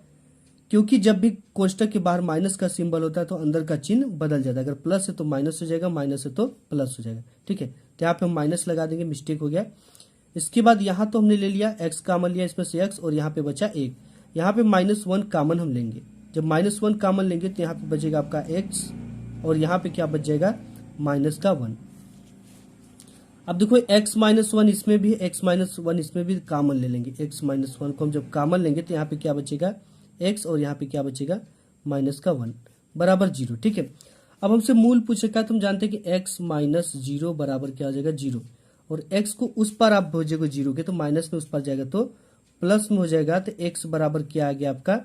क्योंकि जब भी कोष्टक के बाहर माइनस का सिंबल होता है तो अंदर का चिन्ह बदल जाता है। अगर प्लस है तो माइनस हो जाएगा, माइनस है तो प्लस हो जाएगा। ठीक है, तो यहाँ पे हम माइनस लगा देंगे, मिस्टेक हो गया। इसके बाद यहाँ तो हमने ले लिया x कॉमन लिया, इसमें से x और यहाँ पे बचा 1। यहाँ पे -1 कॉमन हम लेंगे, जब -1 कॉमन लेंगे तो यहाँ पे बचेगा आपका x और यहाँ पे क्या बच जाएगा -1। अब देखो x -1 इसमें भी, x -1 इसमें भी कॉमन ले लेंगे। x -1 को हम जब कॉमन लेंगे तो यहाँ पे क्या बचेगा x और यहाँ पे क्या बचेगा -1 बराबर 0। ठीक है, अब हमसे मूल पूछेगा तो हम जानते हैं कि x -0 बराबर क्या हो जाएगा 0, और x को उस पर आप भेजोगे 0 के तो माइनस में उस पर जाएगा तो प्लस में हो जाएगा, तो x बराबर क्या आ गया आपका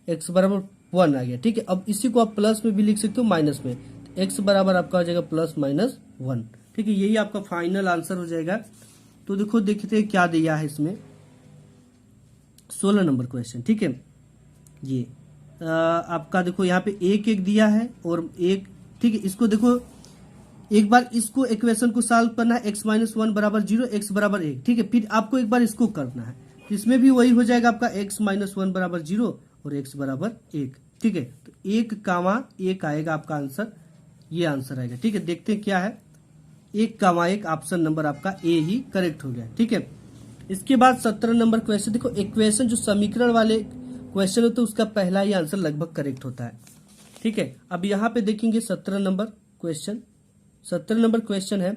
x बराबर 1 आ गया। ठीक है, अब इसी को आप प्लस में भी लिख सकते हो माइनस में, तो x बराबर आपका हो जाएगा +-1। ठीक है, यही आपका फाइनल आंसर हो जाएगा। तो देखो देखते हैं क्या दिया है इसमें 16 नंबर क्वेश्चन। ठीक है, ये आपका देखो यहाँ पे 1 दिया है और 1। ठीक है, इसको देखो एक बार इसको इक्वेशन को सॉल्व करना है, x -1 बराबर 0 x बराबर 1। ठीक है, फिर आपको एक बार इसको करना है, इसमें भी वही हो जाएगा आपका x -1 बराबर 0 और x बराबर 1। ठीक है, तो 1, 1 आएगा आपका आंसर, ये आंसर आएगा। ठीक है, देखते हैं क्या है 1, 1 ऑप्शन नंबर आपका ए ही करेक्ट हो गया। ठीक है, इसके बाद 17 नंबर क्वेश्चन। देखो इक्वेशन जो समीकरण वाले क्वेश्चन होते हैं उसका पहला ही आंसर लगभग करेक्ट होता है। ठीक है, अब यहाँ पे देखेंगे 17 नंबर क्वेश्चन। 17 नंबर क्वेश्चन है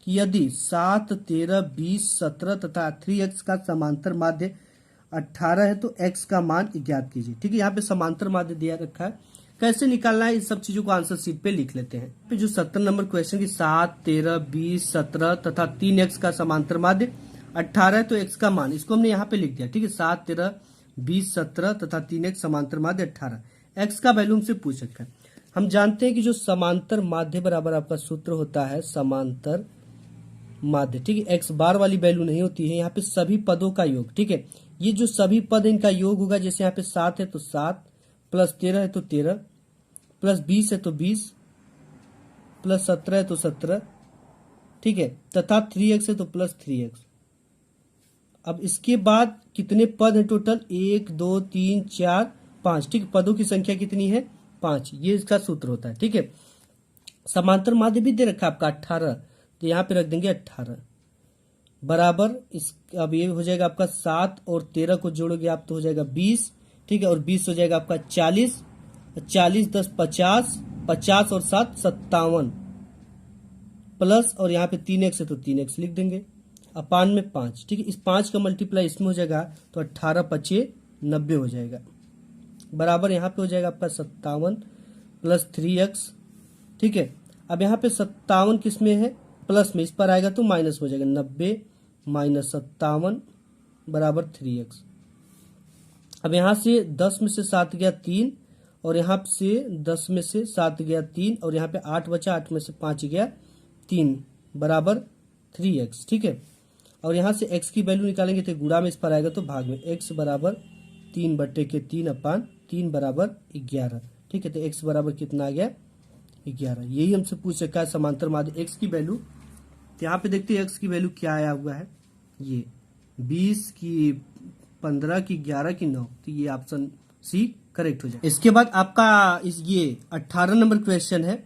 कि यदि 7 13 20 17 तथा 3x का समांतर माध्य 18 है तो x का मान ज्ञात कीजिए। ठीक है, यहाँ पे समांतर माध्य दिया रखा है, कैसे निकालना है इस सब चीजों को आंसर शीट पे लिख लेते हैं। फिर जो 17 नंबर क्वेश्चन की 7 13 20 17 तथा 3x का समांतर माध्य 18 है तो x का मान, इसको हमने यहाँ पे लिख दिया। ठीक है, 7 13 20 17 तथा 3x समांतर माध्य 18, x का वैल्यू हमसे पूछ रखा है। हम जानते हैं कि जो समांतर माध्य बराबर आपका सूत्र होता है समांतर माध्य। ठीक है, x बार वाली वैल्यू नहीं होती है, यहाँ पे सभी पदों का योग। ठीक है, ये जो सभी पद इनका योग होगा, जैसे यहाँ पे 7 है तो 7 प्लस 13 है तो 13 प्लस 20 है तो 20 प्लस 17 है तो 17। ठीक है, तथा 3x है तो प्लस 3x। अब इसके बाद कितने पद है टोटल 1 2 3 4 5। ठीक, पदों की संख्या कितनी है 5, ये इसका सूत्र होता है। ठीक है, समांतर माध्य भी दे रखा है आपका 18, तो यहाँ पे रख देंगे 18 बराबर इस, अब ये हो जाएगा आपका 7 और 13 को जोड़ोगे आप तो हो जाएगा 20, ठीक है, और 20 हो जाएगा आपका 40, 40 10 50, 50 और 7 57 प्लस, और यहाँ पे 3x है तो 3x लिख देंगे, अपान में 5, ठीक है। इस 5 का मल्टीप्लाई इसमें हो जाएगा तो 18 5 90 हो जाएगा, बराबर यहाँ पे हो जाएगा आपका 57 प्लस 3x, ठीक है। अब यहाँ पे 57 किस में है, प्लस में, इस पर आएगा तो माइनस हो जाएगा, 90 माइनस 57 बराबर 3x। अब यहाँ से 10 में से 7 गया 3, और यहाँ से 10 में से 7 गया 3, और यहाँ पे 8 बचा, 8 में से 5 गया 3 बराबर 3x, ठीक है। और यहाँ से x की वैल्यू निकालेंगे तो गुणा में, इस पर आएगा तो भाग में, x बराबर 3/3 अपान 3 बराबर 11, ठीक है। तो x बराबर कितना आ गया 11। यही हमसे पूछ रखा है समांतर माध्य x की वैल्यू। तो यहाँ पे देखते हैं x की वैल्यू क्या आया हुआ है, ये 20 की 15 की 11 की 9, तो ये ऑप्शन सी करेक्ट हो जाए। इसके बाद आपका ये 18 नंबर क्वेश्चन है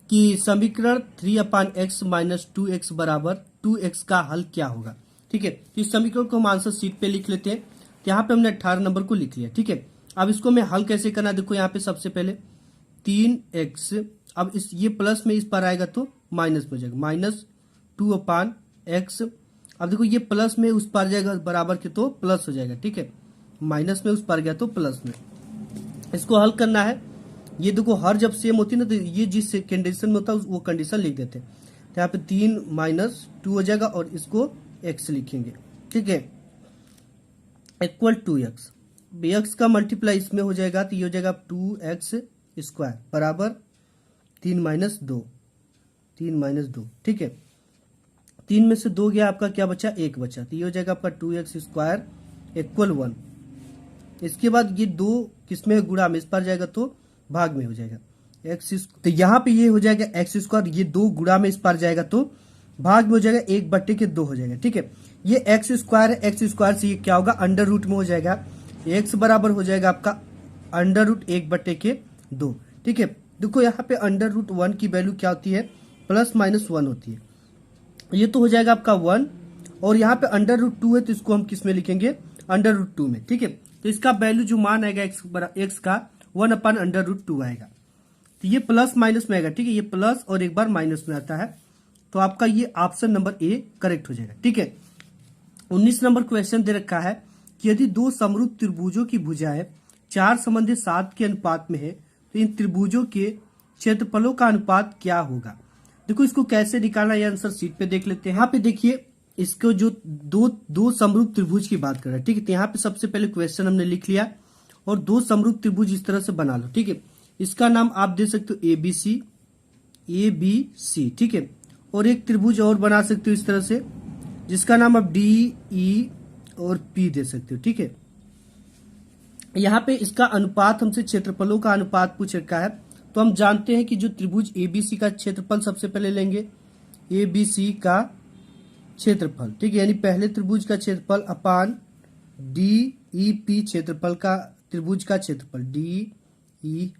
कि समीकरण 3/x माइनस 2x बराबर 2x का हल क्या होगा, ठीक है। तो इस समीकरण को हम आंसर शीट पे लिख लेते हैं। तो यहाँ पे हमने 18 नंबर को लिख लिया, ठीक है। अब इसको मैं हल कैसे करना, देखो यहाँ पे सबसे पहले 3x, अब इस ये प्लस में इस पर आएगा तो माइनस में हो जाएगा, माइनस 2/x। अब देखो ये प्लस में उस पर जाएगा बराबर के तो प्लस हो जाएगा, ठीक है, माइनस में उस पर गया तो प्लस में। इसको हल करना है, ये देखो हर जब सेम होती है ना तो ये जिस कंडीशन में होता है वो कंडीशन लिख देते हैं। तो यहाँ पे 3 माइनस 2 हो जाएगा और इसको x लिखेंगे, ठीक है, इक्वल 2x। x का मल्टीप्लाई इसमें हो जाएगा तो ये हो जाएगा 2x स्क्वायर बराबर 3 माइनस 2, 3 माइनस 2, ठीक है। 3 में से 2 गया, आपका क्या बचा, 1 बचा, तो ये हो जाएगा आपका 2x स्क्वायर इक्वल 1। इसके बाद ये 2 किसमें गुणा में, इस पर जाएगा तो भाग में हो जाएगा x, तो यहाँ पे ये हो जाएगा x स्क्वायर, ये 2 गुणा में इस पर जाएगा तो भाग में हो जाएगा, 1/2 हो जाएगा, ठीक है। ये x स्क्वायर है, x स्क्वायर से ये क्या होगा, अंडर रूट में हो जाएगा, x बराबर हो जाएगा आपका अंडर रूट 1/2, ठीक है। देखो यहाँ पे अंडर रूट 1 की वैल्यू क्या होती है, प्लस माइनस 1 होती है, ये तो हो जाएगा आपका 1, और यहाँ पे अंडर रूट 2 है तो इसको हम किस में लिखेंगे, अंडर रूट 2 में, ठीक है। तो इसका वैल्यू जो मान आएगा x का 1/√2 आएगा, तो ये प्लस माइनस में आएगा, ठीक है, ये प्लस और एक बार माइनस में आता है, तो आपका ये ऑप्शन नंबर ए करेक्ट हो जाएगा, ठीक है। 19 नंबर क्वेश्चन दे रखा है कि यदि 2 समरूप त्रिभुजों की भुजाएं 4 संबंधित 7 के अनुपात में है तो इन त्रिभुजों के क्षेत्रफलों का अनुपात क्या होगा। देखो इसको कैसे निकालना, ये आंसर शीट पे देख लेते हैं। यहाँ पे देखिए इसको जो दो समरूप त्रिभुज की बात कर रहा है, ठीक है। तो यहाँ पे सबसे पहले क्वेश्चन हमने लिख लिया, और 2 समरूप त्रिभुज इस तरह से बना लो, ठीक है। इसका नाम आप दे सकते हो ए बी सी, ठीक है। और एक त्रिभुज और बना सकते हो इस तरह से, जिसका नाम आप डी ई और पी दे सकते हो, ठीक है। यहाँ पे इसका अनुपात हमसे क्षेत्रफलों का अनुपात पूछ रखा है, तो हम जानते हैं कि जो त्रिभुज एबीसी का क्षेत्रफल सबसे पहले लेंगे, एबीसी का क्षेत्रफल, ठीक है, यानी पहले त्रिभुज का क्षेत्रफल अपान डी ई पी क्षेत्रफल का, त्रिभुज का क्षेत्रफल डी ई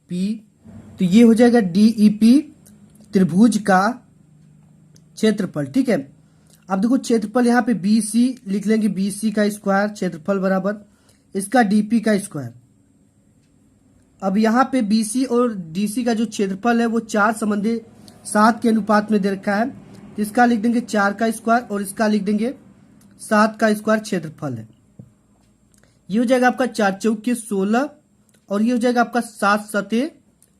पी, तो ये हो जाएगा डी ई पी त्रिभुज का क्षेत्रफल, ठीक है। अब देखो क्षेत्रफल यहाँ पे बी सी लिख लेंगे, बी सी का स्क्वायर क्षेत्रफल बराबर इसका डीपी का स्क्वायर। अब यहाँ पे बीसी और डीसी का जो क्षेत्रफल है वो 4 संबंधी 7 के अनुपात में दे रखा है, तो इसका लिख देंगे 4 का स्क्वायर और इसका लिख देंगे 7 का स्क्वायर क्षेत्रफल है। ये हो जाएगा आपका 4 चौके 16 और ये हो जाएगा आपका 7 सते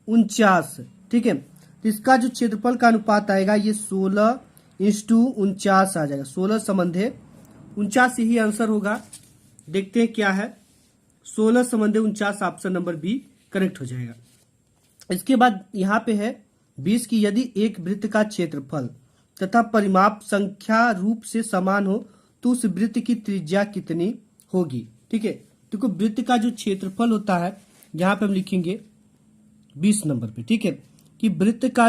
49, ठीक है। तो इसका जो क्षेत्रफल का अनुपात आएगा ये 16:49 आ जाएगा, 16 संबंधे 49 यही आंसर होगा। देखते हैं क्या है, 16 संबंधे 49 ऑप्शन नंबर बी करेक्ट हो जाएगा। इसके बाद यहाँ पे है 20 की यदि एक वृत्त का क्षेत्रफल तथा परिमाप संख्या रूप से समान हो तो उस वृत्त की त्रिज्या कितनी होगी, ठीक है। देखो वृत्त का जो क्षेत्रफल होता है यहाँ पे हम लिखेंगे 20 नंबर पे, ठीक है, कि वृत्त का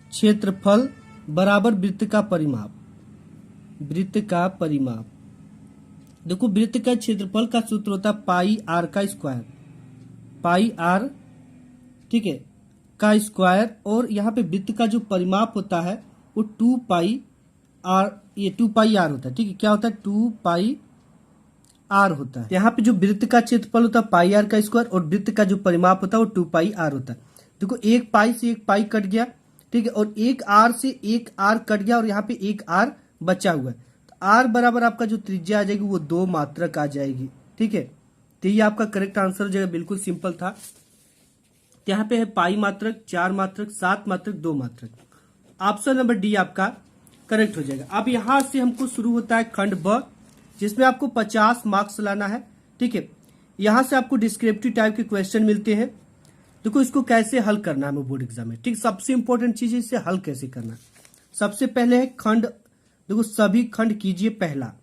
क्षेत्रफल बराबर वृत्त का परिमाप, वृत्त का परिमाप। देखो वृत्त का क्षेत्रफल का सूत्र होता है पाई आर का स्क्वायर, पाई आर ठीक है, का स्क्वायर, और यहाँ पे वृत्त का जो परिमाप होता है वो 2 पाई आर, ये 2 पाई आर होता है। ठीक है, क्या होता है 2 पाई आर होता है। यहाँ पे जो वृत्त का क्षेत्रफल होता है पाई आर का स्क्वायर, और वृत्त का जो परिमाप होता है वो 2 पाई आर होता है। देखो एक पाई से एक पाई कट गया, ठीक है, और एक आर से एक आर कट गया, और यहाँ पे एक आर बचा हुआ है। तो आर बराबर आपका जो त्रिज्या आ जाएगी वो 2 मात्रक आ जाएगी। ठीक है, तो ये आपका करेक्ट आंसर हो जाएगा, बिल्कुल सिंपल था। तो यहाँ पे है पाई मात्रक, 4 मात्रक, 7 मात्रक, 2 मात्रक। ऑप्शन नंबर डी आपका करेक्ट हो जाएगा। अब यहां से हमको शुरू होता है खंड ब, जिसमें आपको 50 मार्क्स लाना है। ठीक है, यहां से आपको डिस्क्रिप्टिव टाइप के क्वेश्चन मिलते हैं। देखो इसको कैसे हल करना है बोर्ड एग्जाम में। ठीक, सबसे इंपॉर्टेंट चीज है इसे हल कैसे करना है। सबसे पहले है खंड, देखो सभी खंड कीजिए पहला।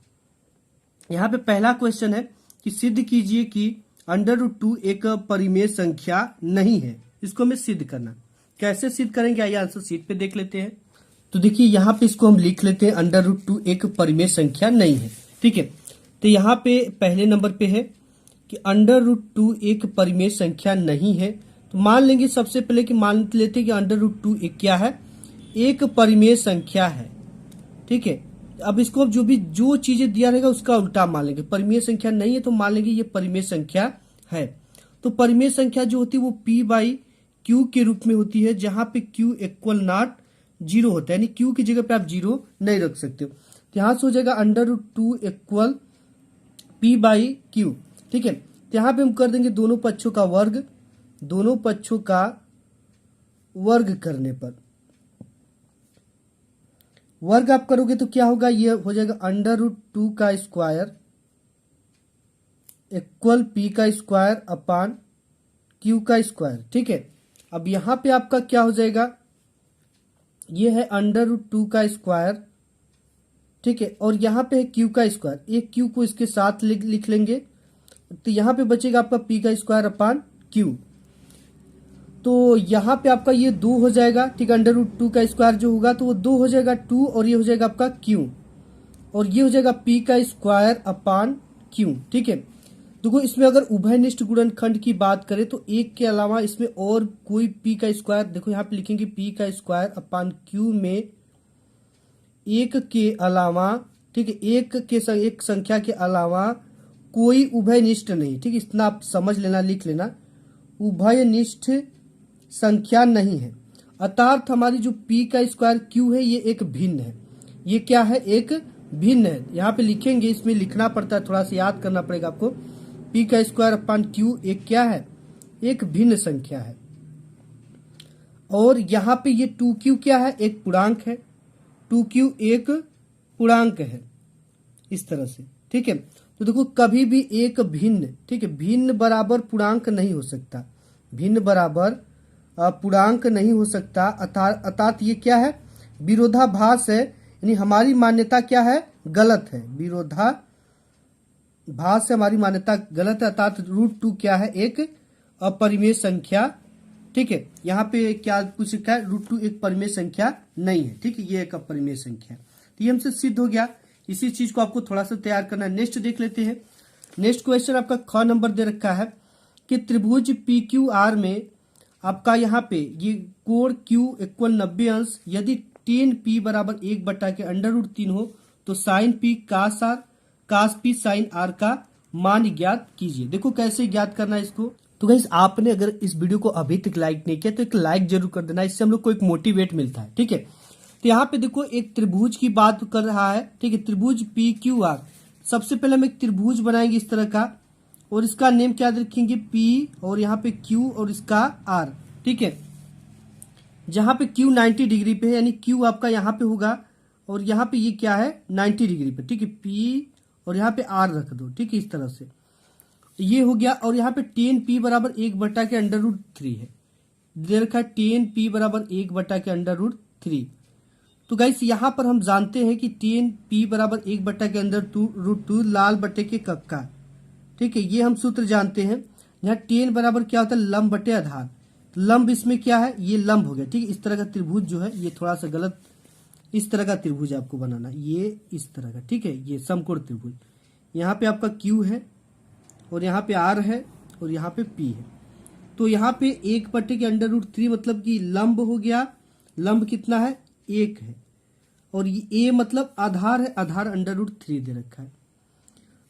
यहाँ पे पहला क्वेश्चन है कि सिद्ध कीजिए कि √2 एक परिमेय संख्या नहीं है। इसको हमें सिद्ध करना, कैसे सिद्ध करेंगे आइए आंसर शीट पे देख लेते हैं। तो देखिए यहाँ पे इसको हम लिख लेते हैं √2 एक परिमेय संख्या नहीं है। ठीक है, तो यहाँ पे पहले नंबर पे है कि √2 एक परिमेय संख्या नहीं है। तो मान लेंगे सबसे पहले कि मान लेते हैं कि √2 एक क्या है, एक परिमेय संख्या है। ठीक है, अब इसको जो चीजें दिया रहेगा उसका उल्टा मान लेंगे। परिमेय संख्या नहीं है तो मान लेंगे ये परिमेय संख्या है। तो परिमेय संख्या जो होती है वो P/Q के रूप में होती है, जहां पे Q = 0 होता है, यानी Q की जगह पे आप 0 नहीं रख सकते हो। तो यहां से हो जाएगा √2 = P/Q। ठीक है, तो यहां पे हम कर देंगे दोनों पक्षों का वर्ग, दोनों पक्षों का वर्ग करने पर वर्ग आप करोगे तो क्या होगा, ये हो जाएगा √2 का स्क्वायर इक्वल P/Q का स्क्वायर। ठीक है, अब यहां पे आपका क्या हो जाएगा, ये है √2 का स्क्वायर। ठीक है, और यहां पे है Q का स्क्वायर, एक Q को इसके साथ लिख लेंगे, तो यहां पे बचेगा आपका P/Q। तो यहाँ पे आपका ये 2 हो जाएगा। ठीक है, √2 का स्क्वायर जो होगा तो वो 2 हो जाएगा 2, और ये हो जाएगा आपका Q, और ये हो जाएगा P/Q। ठीक है, देखो इसमें अगर उभयनिष्ठ गुणनखंड की बात करें तो एक के अलावा इसमें और कोई P का स्क्वायर, देखो यहाँ पे लिखेंगे P/Q में एक के अलावा, ठीक है, एक संख्या के अलावा कोई उभयनिष्ठ नहीं। ठीक है, इतना आप समझ लेना, लिख लेना, उभयनिष्ठ संख्या नहीं है। अर्थात हमारी जो P/Q है ये एक भिन्न है। ये क्या है, एक भिन्न है। यहाँ पे लिखेंगे, इसमें लिखना पड़ता है, थोड़ा सा याद करना पड़ेगा आपको। P/Q एक क्या है, एक भिन्न संख्या है। और यहाँ पे ये 2Q क्या है, एक पूर्णांक है। 2Q एक पूर्णांक है, इस तरह से। ठीक है, तो देखो कभी भी एक भिन्न, ठीक है, भिन्न बराबर पूर्णांक नहीं हो सकता, भिन्न बराबर पूर्णांक नहीं हो सकता। अर्थात ये क्या है, विरोधाभास है, यानी हमारी मान्यता क्या है, गलत है। विरोधाभास से हमारी मान्यता गलत है, अर्थात √2 क्या है, एक अपरिमेय संख्या। ठीक है, यहाँ पे क्या कुछ लिखा है, √2 एक परिमेय संख्या नहीं है। ठीक है, ये एक अपरिमेय संख्या, तो ये हमसे सिद्ध हो गया। इसी चीज को आपको थोड़ा सा तैयार करना है। नेक्स्ट देख लेते हैं। नेक्स्ट क्वेश्चन आपका ख नंबर दे रखा है कि त्रिभुज PQR में आपका यहाँ पे ये कोण Q = 90 अंश, यदि tan P = 1 के √3 हो तो sin P cos P sin R का मान ज्ञात कीजिए। देखो कैसे ज्ञात करना है इसको। तो गाइस आपने अगर इस वीडियो को अभी तक लाइक नहीं किया तो एक लाइक जरूर कर देना, इससे हम लोग को एक मोटिवेट मिलता है। ठीक है, तो यहाँ पे देखो एक त्रिभुज की बात कर रहा है। ठीक है, त्रिभुज PQR, सबसे पहले हम एक त्रिभुज बनाएंगे इस तरह का, और इसका नेम क्या रखेंगे, P, और यहाँ पे Q और इसका R। ठीक है, जहां पे Q 90 डिग्री पे है, यानी Q आपका यहाँ पे होगा, और यहाँ पे ये क्या है, 90 डिग्री पे। ठीक है, P और यहाँ पे R रख दो। ठीक है, इस तरह से ये हो गया। और यहाँ पे tan P = 1 के √3 है, दे रखा है tan P = 1 के √3। तो गाइस यहाँ पर हम जानते हैं कि tan P = 1 के √2 लाल बटे के कक्का। ठीक है, ये हम सूत्र जानते हैं। यहाँ tan बराबर क्या होता है, लंब बटे आधार। लंब इसमें क्या है, ये लंब हो गया। ठीक है, इस तरह का त्रिभुज जो है ये थोड़ा सा गलत, इस तरह का त्रिभुज आपको बनाना, ये इस तरह का। ठीक है, ये समकोण त्रिभुज, यहाँ पे आपका Q है, और यहाँ पे R है, और यहाँ पे P है। तो यहाँ पे 1/√3 मतलब कि लंब हो गया। लंब कितना है? 1 है। और ये a मतलब आधार है, आधार √3 दे रखा है।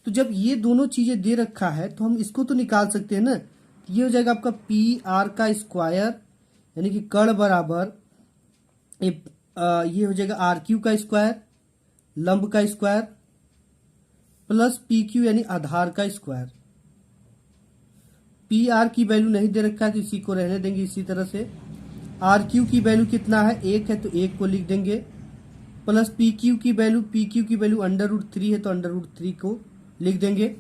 तो जब ये दोनों चीजें दे रखा है तो हम इसको तो निकाल सकते हैं ना। ये हो जाएगा आपका PR का स्क्वायर, यानी कि कर्ण बराबर ये हो जाएगा RQ का स्क्वायर, लंब का स्क्वायर, प्लस PQ यानी आधार का स्क्वायर। PR की वैल्यू नहीं दे रखा है तो इसी को रहने देंगे इसी तरह से। RQ की वैल्यू कितना है? 1 है तो 1 को लिख देंगे, प्लस PQ की वैल्यू √3 है तो √3 को लिख देंगे।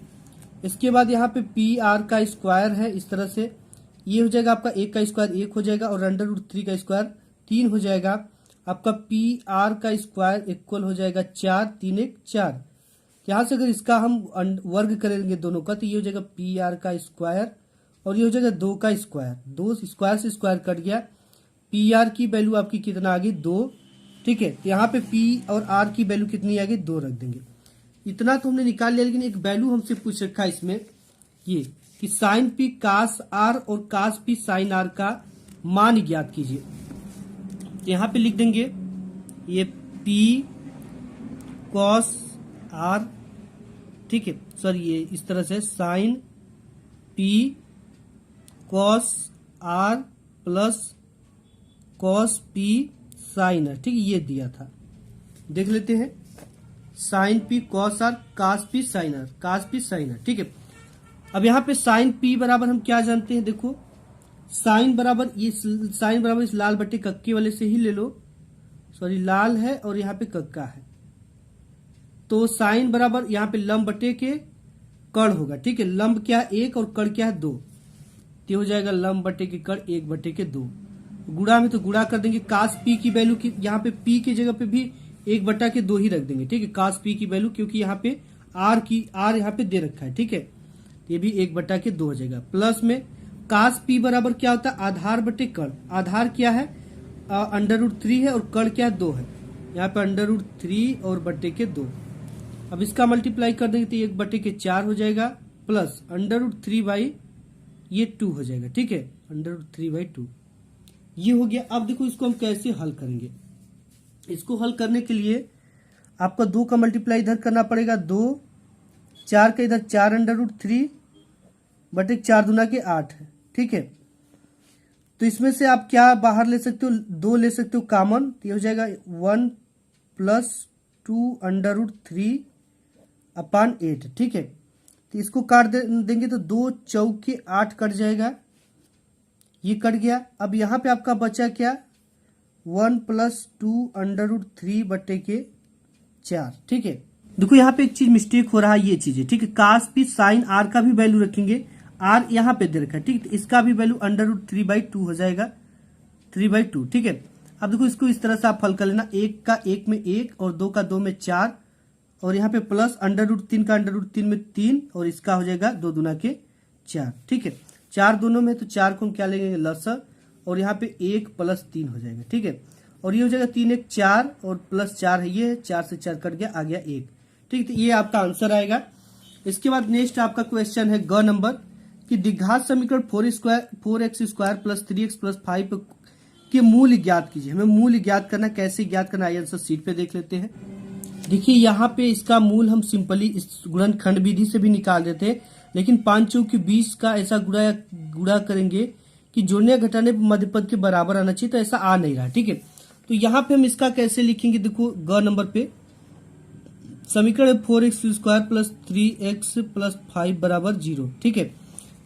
इसके बाद यहाँ पे PR का स्क्वायर है इस तरह से, ये हो जाएगा आपका 1 का स्क्वायर 1 हो जाएगा और √3 का स्क्वायर 3 हो जाएगा। आपका PR का स्क्वायर इक्वल हो जाएगा 4, 3 1 4। यहाँ से अगर इसका हम वर्ग करेंगे दोनों का तो ये हो जाएगा PR का स्क्वायर और ये हो जाएगा 2 का स्क्वायर। 2 स्क्वायर से स्क्वायर कट गया। PR की वैल्यू आपकी कितना आ गई? 2। ठीक है, तो यहाँ पे P और R की वैल्यू कितनी आ गई? 2 रख देंगे। इतना तो हमने निकाल लिया, लेकिन एक वैल्यू हमसे पूछ रखा है इसमें ये कि साइन P cos R और cos P sin R का मान ज्ञात कीजिए। तो यहाँ पे लिख देंगे ये P cos R, ठीक है, सॉरी ये इस तरह से sine P cos R plus cos P sin R, ठीक है, ये दिया था। देख लेते हैं, sign P cos R cos P sin R, cos P sin R, ठीक है। अब यहाँ पे साइन P बराबर हम क्या जानते हैं? देखो साइन बराबर इस लाल बट्टे कक्के वाले से ही ले लो, सॉरी लाल है और यहाँ पे कक्का है, तो साइन बराबर यहाँ पे लंब बटे के कर्ण होगा। ठीक है, लंब क्या है? 1 और कर्ण क्या है? 2। तो हो जाएगा लंब बटे के कर्ण 1/2। गुणा में तो गुणा कर देंगे। कास P की वैल्यू की यहाँ पे P की जगह पे भी 1/2 ही रख देंगे। ठीक है, कास P की वैल्यू, क्योंकि यहाँ पे R यहाँ पे दे रखा है। ठीक है, ये भी 1/2 हो जाएगा। प्लस में कास P बराबर क्या होता है? आधार बटे कर्ण। आधार क्या है? √3 है और कर्ण क्या है? 2 है। यहाँ पे √3 और बटे के 2। अब इसका मल्टीप्लाई कर देंगे तो 1/4 हो जाएगा, प्लस √3/2 हो जाएगा। ठीक है, √3/2 ये हो गया। अब देखो इसको हम कैसे हल करेंगे। इसको हल करने के लिए आपका 2 का मल्टीप्लाई इधर करना पड़ेगा, 2 4 का इधर 4 √3 बटे 4 दूना के 8 है। ठीक है, तो इसमें से आप क्या बाहर ले सकते हो? 2 ले सकते हो कॉमन, तो ये हो जाएगा 1 + 2 √3/8। ठीक है, तो इसको काट देंगे तो 2 चौके 8 कट जाएगा, ये कट गया। अब यहाँ पे आपका बचा क्या? 1 + 2 √3/4। ठीक है, देखो यहाँ पे एक चीज मिस्टेक हो रहा है, ये चीज है। ठीक है, कास P साइन R का भी वैल्यू रखेंगे, R यहाँ पे दे रखा है। ठीक है, इसका भी वैल्यू √3/2 हो जाएगा, 3/2। ठीक है, अब देखो इसको इस तरह से आप हल कर लेना। 1 का 1 में 1 और 2 का 2 में 4 और यहाँ पे प्लस √3 का √3 में 3 और इसका हो जाएगा 2 दूना के 4। ठीक है, 4 दोनों में तो 4 को हम क्या लेंगे? लसर, और यहाँ पे 1 + 3 हो जाएगा। ठीक है, और ये हो जाएगा 3 1 4 और प्लस 4 है, ये 4 से 4 कट गया, आ गया 1। ठीक है, ये आपका आंसर आएगा। इसके बाद नेक्स्ट आपका क्वेश्चन है ग नंबर कि द्विघात समीकरण 4x² + 3x + 5 के मूल्य ज्ञात कीजिए। हमें मूल्य ज्ञात करना, कैसे ज्ञात करना आइए आंसर शीट पे देख लेते हैं। देखिए यहाँ पे इसका मूल हम सिंपली इस गुणनखंड विधि से भी निकाल देते हैं, लेकिन 5 चौके 20 का ऐसा गुणा करेंगे कि जोड़ने घटाने मध्य पद के बराबर आना चाहिए, तो ऐसा आ नहीं रहा। ठीक है, तो यहाँ पे हम इसका कैसे लिखेंगे? देखो ग नंबर पे समीकरण 4x² + 3x + 5 = 0। ठीक है,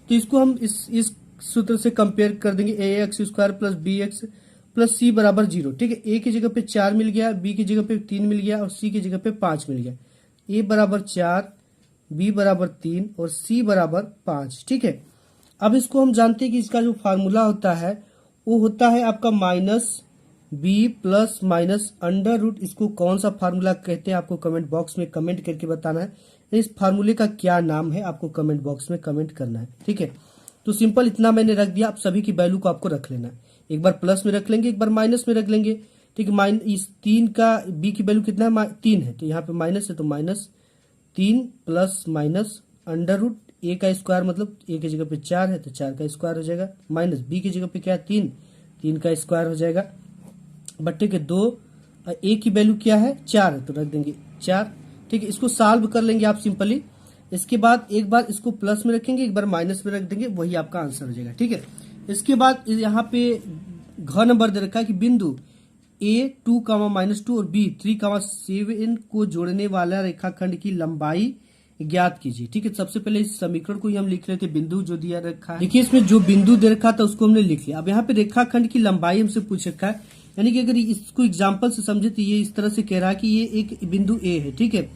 तो इसको हम इस सूत्र से कंपेयर कर देंगे। ax² + bx + c = 0। ठीक है, a की जगह पे 4 मिल गया, b की जगह पे 3 मिल गया और c की जगह पे 5 मिल गया। a = 4, b = 3 और c = 5। ठीक है, अब इसको हम जानते हैं कि इसका जो फार्मूला होता है वो होता है आपका -b + -√। इसको कौन सा फार्मूला कहते हैं आपको कमेंट बॉक्स में कमेंट करके बताना है। इस फार्मूले का क्या नाम है आपको कमेंट बॉक्स में कमेंट करना है। ठीक है, तो सिंपल इतना मैंने रख दिया। आप सभी की वैल्यू को आपको रख लेना है, एक बार प्लस में रख लेंगे, एक बार माइनस में रख लेंगे। ठीक है, इस 3 का b की वैल्यू कितना है? 3 है, तो यहाँ पे माइनस है तो -3 + -√1 ए का स्क्वायर मतलब ए की जगह पे 4 है तो 4 का स्क्वायर हो जाएगा, माइनस बी की जगह पे क्या है 3, 3 का स्क्वायर हो जाएगा, बट्टे के 2, ए की वैल्यू क्या है 4 है तो रख देंगे 4। ठीक है, इसको सॉल्व कर लेंगे आप सिंपली। इसके बाद एक बार इसको प्लस में रखेंगे, एक बार माइनस में रख देंगे, वही आपका आंसर हो जाएगा। ठीक है, इसके बाद यहाँ पे घ नंबर दे रखा है कि बिंदु ए 2, -2 और बी 3, 7 को जोड़ने वाला रेखाखंड की लंबाई ज्ञात कीजिए। ठीक है, सबसे पहले इस समीकरण को ही हम लिख लेते, बिंदु जो दिया रखा है। देखिए इसमें जो बिंदु दे रखा था उसको हमने लिख लिया। अब यहाँ पे रेखाखंड की लंबाई हमसे पूछ रखा है, यानी कि अगर इसको एग्जाम्पल से समझे तो ये इस तरह से कह रहा है कि ये एक बिंदु ए है, ठीक है,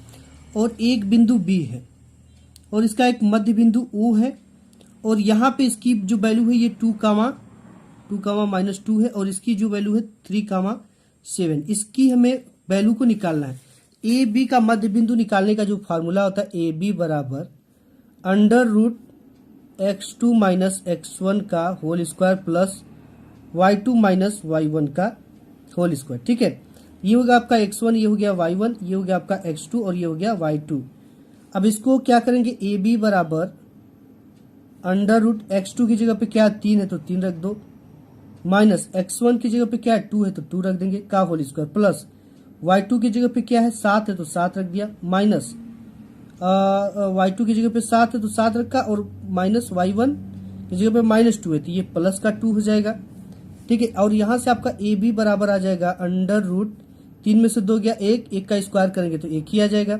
और एक बिंदु बी है और इसका एक मध्य बिंदु ओ है, और यहाँ पे इसकी जो वैल्यू है ये 2, -2 है, और इसकी जो वैल्यू है 3, 7। इसकी हमें वैल्यू को निकालना है। ए बी का मध्य बिंदु निकालने का जो फार्मूला होता है, ए बी बराबर √x2 - x1 का whole square plus y2 - y1 का होल स्क्वायर। ठीक है, ये हो गया आपका x1, ये हो गया y1, ये हो गया आपका x2 और ये हो गया y2। अब इसको क्या करेंगे, ए बी बराबर √x2 की जगह पे क्या 3 है तो 3 रख दो, माइनस x1 की जगह पे क्या है 2 है तो 2 रख देंगे का होल स्क्वायर, प्लस y2 की जगह पे क्या है 7 है तो 7 रख दिया, माइनस y2 की जगह पे 7 है तो 7 रखा, और माइनस y1 की जगह पे -2 है तो ये प्लस का 2 हो जाएगा। ठीक है, और यहाँ से आपका ए बी बराबर आ जाएगा √3 में से 2 गया 1, 1 का स्क्वायर करेंगे तो 1 ही आ जाएगा,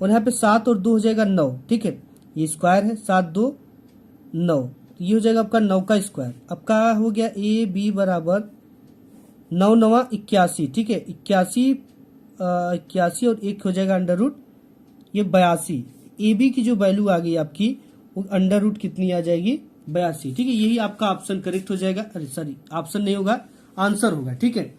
और यहाँ पे 7 और 2 हो जाएगा 9। ठीक है, ये स्क्वायर है, 7 2 9, तो ये हो जाएगा आपका 9 का स्क्वायर। आपका हो गया ए बी बराबर 9 9 81। ठीक है, 81 और 1 हो जाएगा √ ये 82। ए बी की जो वैल्यू आ गई आपकी वो √ कितनी आ जाएगी 82। ठीक है, यही आपका ऑप्शन करेक्ट हो जाएगा। अरे सॉरी, ऑप्शन नहीं होगा, आंसर होगा। ठीक है,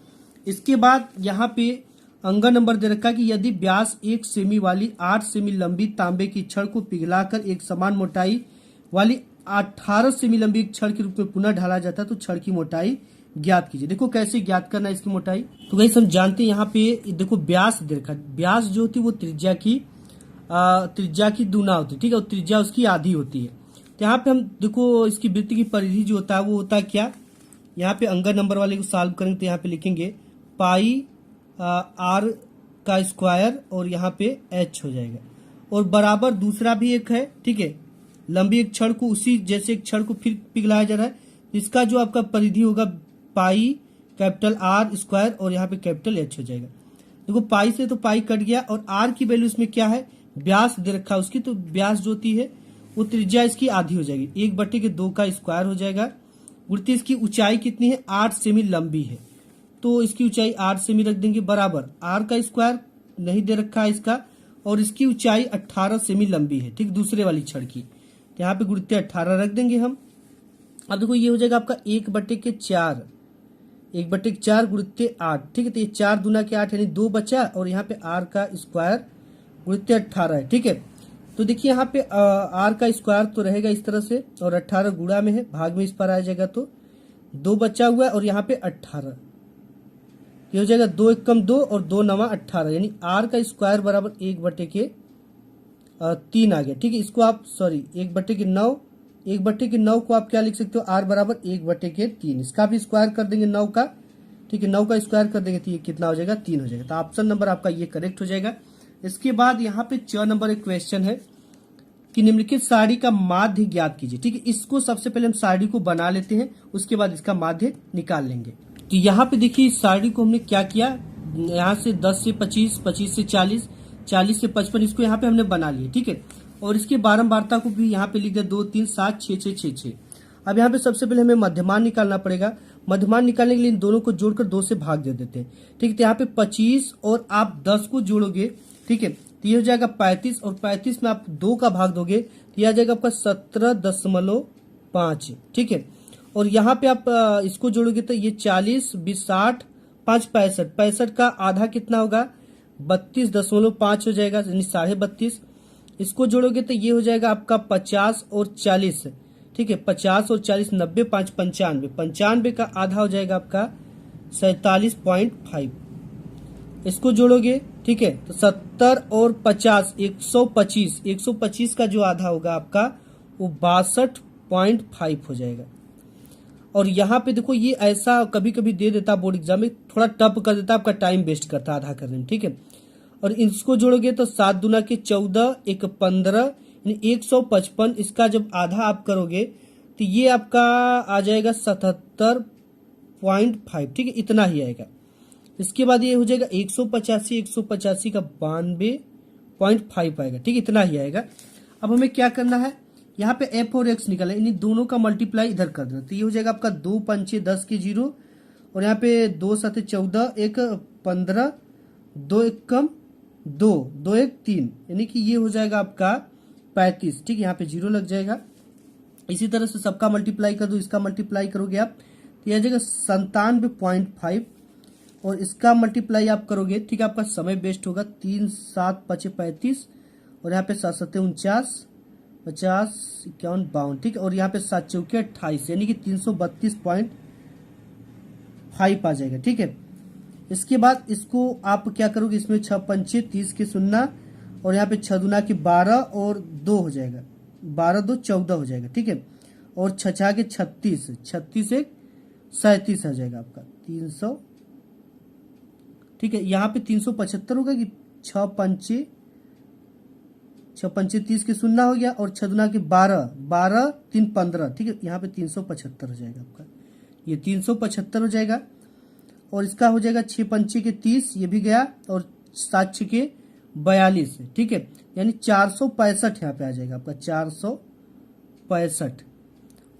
इसके बाद यहाँ पे अंग नंबर दे रखा है कि यदि व्यास 1 सेमी वाली 8 सेमी लंबी तांबे की छड़ को पिघलाकर एक समान मोटाई वाली 18 सेमी लंबी एक छड़ के रूप में पुनः ढाला जाता है तो छड़ की मोटाई ज्ञात कीजिए। देखो कैसे ज्ञात करना है इसकी मोटाई, तो गाइस हम जानते हैं यहाँ पे देखो व्यास दे रखा है, व्यास जो होती है वो त्रिज्या की दूना होती है। ठीक है, और त्रिज्या उसकी आधी होती है। तो यहाँ पे हम देखो इसकी वृत्त की परिधि जो होता है वो होता है क्या, यहाँ पे अंग नंबर वाले को सॉल्व करेंगे तो यहाँ पे लिखेंगे पाई r का स्क्वायर और यहाँ पे h हो जाएगा, और बराबर दूसरा भी एक है। ठीक है, लंबी एक छड़ को उसी जैसे एक छड़ को फिर पिघलाया जा रहा है, इसका जो आपका परिधि होगा पाई कैपिटल R स्क्वायर और यहाँ पे कैपिटल H हो जाएगा। देखो पाई से तो पाई कट गया, और R की वैल्यू इसमें क्या है व्यास दे रखा है उसकी, तो व्यास जो होती है वो त्रिज्या इसकी आधी हो जाएगी, 1/2 का स्क्वायर हो जाएगा। वृत्त इसकी ऊंचाई कितनी है 8 सेमी लंबी है, तो इसकी ऊंचाई 8 सेमी रख देंगे, बराबर R का स्क्वायर नहीं दे रखा है इसका, और इसकी ऊंचाई 18 सेमी लंबी है। ठीक, दूसरे वाली छड़ की, तो यहाँ पे गुणित 18 रख देंगे हम। अब देखो ये हो जाएगा आपका 1/4 गुणित 8। ठीक है, तो ये 4 दूना के 8 यानी 2 बचा, और यहाँ पे R का स्क्वायर गुणित 18 है। ठीक है, तो देखिए यहाँ पे R का स्क्वायर तो रहेगा इस तरह से, और 18 गुणा में है, भाग में इस पर आ जाएगा तो 2 बचा हुआ है, और यहाँ पे 18 ये हो जाएगा 2 1 2 और 2 9 18, यानी R का स्क्वायर बराबर 1/3 आ गया। ठीक है, इसको आप सॉरी 1/9 को आप क्या लिख सकते हो R बराबर 1/3, इसका भी स्क्वायर कर देंगे 9 का। ठीक है, 9 का स्क्वायर कर देंगे तो ये कितना हो जाएगा 3 हो जाएगा, तो ऑप्शन नंबर आपका ये करेक्ट हो जाएगा। इसके बाद यहाँ पे 6 नंबर एक क्वेश्चन है कि निम्नलिखित सारणी का माध्य ज्ञात कीजिए। ठीक है, इसको सबसे पहले हम सारणी को बना लेते हैं, उसके बाद इसका माध्य निकाल लेंगे। तो यहाँ पे देखिए इस सारणी को हमने क्या किया, यहाँ से 10 से 25, 25 से 40, 40 से 55 इसको यहाँ पे हमने बना लिया। ठीक है, और इसके बारंबारता को भी यहाँ पे लिख दिया 2 3 7 6 6 6 6। अब यहाँ पे सबसे पहले हमें मध्यमान निकालना पड़ेगा। मध्यमान निकालने के लिए इन दोनों को जोड़कर 2 से भाग दे देते हैं। ठीक है, तो यहाँ पे 25 और आप 10 को जोड़ोगे, ठीक है, तो ये हो जाएगा 35, और 35 में आप 2 का भाग दोगे तो यह आ जाएगा आपका 17.5। ठीक है, और यहाँ पे आप इसको जोड़ोगे तो ये 40 20 60 5 65, 65 का आधा कितना होगा 32.5 हो जाएगा, यानी 32.5। इसको जोड़ोगे तो ये हो जाएगा आपका 50 और 40। ठीक है, 50 और 40 90 5 95, 95 का आधा हो जाएगा आपका 47.5। इसको जोड़ोगे, ठीक है, तो 70 और 50 125, 125 का जो आधा होगा आपका वो 62.5 हो जाएगा। और यहाँ पे देखो ये ऐसा कभी कभी दे देता बोर्ड एग्जाम में, थोड़ा टफ कर देता, आपका टाइम वेस्ट करता आधा करने में, ठीक है। और इसको जोड़ोगे तो 7 दूना के 14, एक 15, यानी 155। इसका जब आधा आप करोगे तो ये आपका आ जाएगा 77.5, ठीक है, इतना ही आएगा। इसके बाद ये हो जाएगा 185, 185 का 92.5 आएगा, ठीक है, इतना ही आएगा। अब हमें क्या करना है, यहाँ पे f और x निकला, इन दोनों का मल्टीप्लाई इधर कर देना, तो ये हो जाएगा आपका 2 पंचे 10 के 0, और यहाँ पे 2 7 14, एक 15, 2 1 कम 2, 2 1 3, यानी कि ये हो जाएगा आपका 35, ठीक है, यहाँ पे 0 लग जाएगा। इसी तरह से सबका मल्टीप्लाई कर दो, इसका मल्टीप्लाई करोगे आप तो यह आ जाएगा 97.5, और इसका मल्टीप्लाई आप करोगे, ठीक है, आपका समय वेस्ट होगा। 3 7 5 35, और यहाँ पे 7 7 49, 50 51 52, ठीक है, और यहाँ पे 7 चौके 28, यानी कि 332.5 आ जाएगा, ठीक है। इसके बाद इसको आप क्या करोगे, इसमें 6 पंचे 30 के 0, और यहाँ पे 6 दूना के 12 और 2 हो जाएगा, 12 2 14 हो जाएगा, ठीक है, और 6 के 36, 36 1 37 आ जाएगा आपका 300, ठीक है। यहाँ पे 375 होगा कि 6 पंचे 30 के 0 हो गया, और 6 दूना के 12, 12 3 15, ठीक है, यहाँ पे 375 हो जाएगा आपका, ये 375 हो जाएगा। और इसका हो जाएगा 6 पंचे के 30, ये भी गया, और 7 6 के 42, ठीक है, यानी 465 यहाँ पे आ जाएगा आपका 465,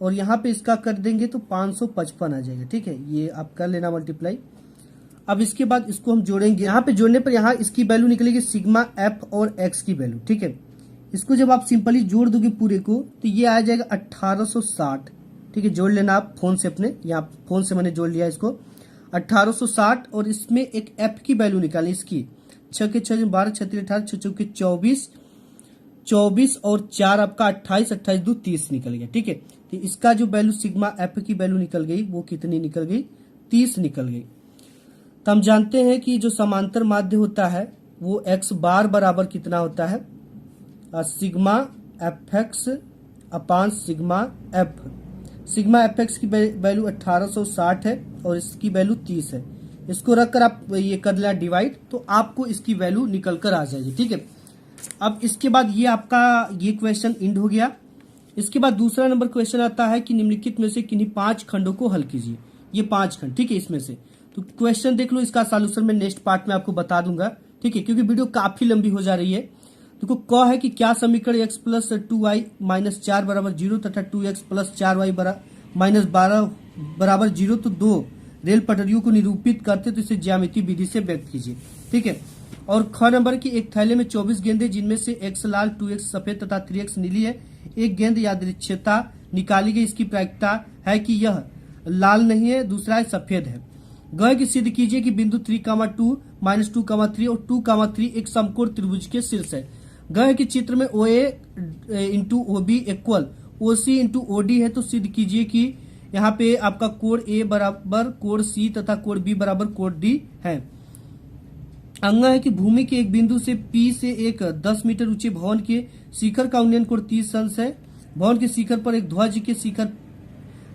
और यहाँ पे इसका कर देंगे तो 555 आ जाएगा, ठीक है, ये आप कर लेना मल्टीप्लाई। अब इसके बाद इसको हम जोड़ेंगे, यहाँ पे जोड़ने पर यहाँ इसकी वैल्यू निकलेगी सिग्मा एफ और एक्स की वैल्यू, ठीक है। इसको जब आप सिंपली जोड़ दोगे पूरे को तो ये आ जाएगा 1860, ठीक है, जोड़ लेना आप फोन से अपने, यहाँ फोन से मैंने जोड़ लिया इसको 1860, और इसमें एक एफ की वैल्यू निकाली इसकी, 6 के 6 12 6 3 18, 6 चौके 24, 24 और 4 आपका 28, 28 2 30 निकल गया, ठीक है। तो इसका जो वैल्यू सिग्मा एफ की वैल्यू निकल गई वो कितनी निकल गई, 30 निकल गई। तो हम जानते हैं कि जो समांतर माध्य होता है वो x बार बराबर कितना होता है, सिग्मा एफ एक्स अपान sigma F. Sigma F x की वैल्यू 1860 है और इसकी वैल्यू 30 है। इसको रखकर आप ये कर लेना डिवाइड, तो आपको इसकी वैल्यू निकल कर आ जाएगी, ठीक है। अब इसके बाद ये आपका ये क्वेश्चन एंड हो गया। इसके बाद दूसरा नंबर क्वेश्चन आता है कि निम्नलिखित में से किन्हीं 5 खंडों को हल कीजिए। ये 5 खंड, ठीक है, इसमें से तो क्वेश्चन देख लो, इसका सॉल्यूशन मैं नेक्स्ट पार्ट में आपको बता दूंगा, ठीक है, क्योंकि वीडियो काफी लंबी हो जा रही है। देखो क है कि क्या समीकरण x प्लस 2y माइनस 4 बराबर 0 तथा 2x प्लस 4y माइनस 12 बराबर 0 तो 2 रेल पटरियों को निरूपित करते तो इसे ज्यामितीय विधि से व्यक्त कीजिए, ठीक है। और ख नंबर की एक थैले में 24 गेंदे जिनमें से x लाल 2x सफेद तथा 3x नीली है, एक गेंद यादृच्छिकता निकाली गई, इसकी प्रायिकता है कि यह लाल नहीं है, दूसरा है सफेद है। ग की सिद्ध कीजिए कि बिंदु 3,2 माइनस 2,3 और 2,3 एक समकोण त्रिभुज के शीर्ष है। ग के चित्र में OA into OB equal OC into OD है, तो सिद्ध कीजिए कि यहाँ पे आपका कोण A बराबर कोण C तथा कोण B बराबर कोण D है। अंग है कि भूमि के एक बिंदु से P से एक 10 मीटर ऊंचे भवन के शिखर का उन्नयन कोण 30 अंश है। भवन के शिखर पर एक ध्वज के शिखर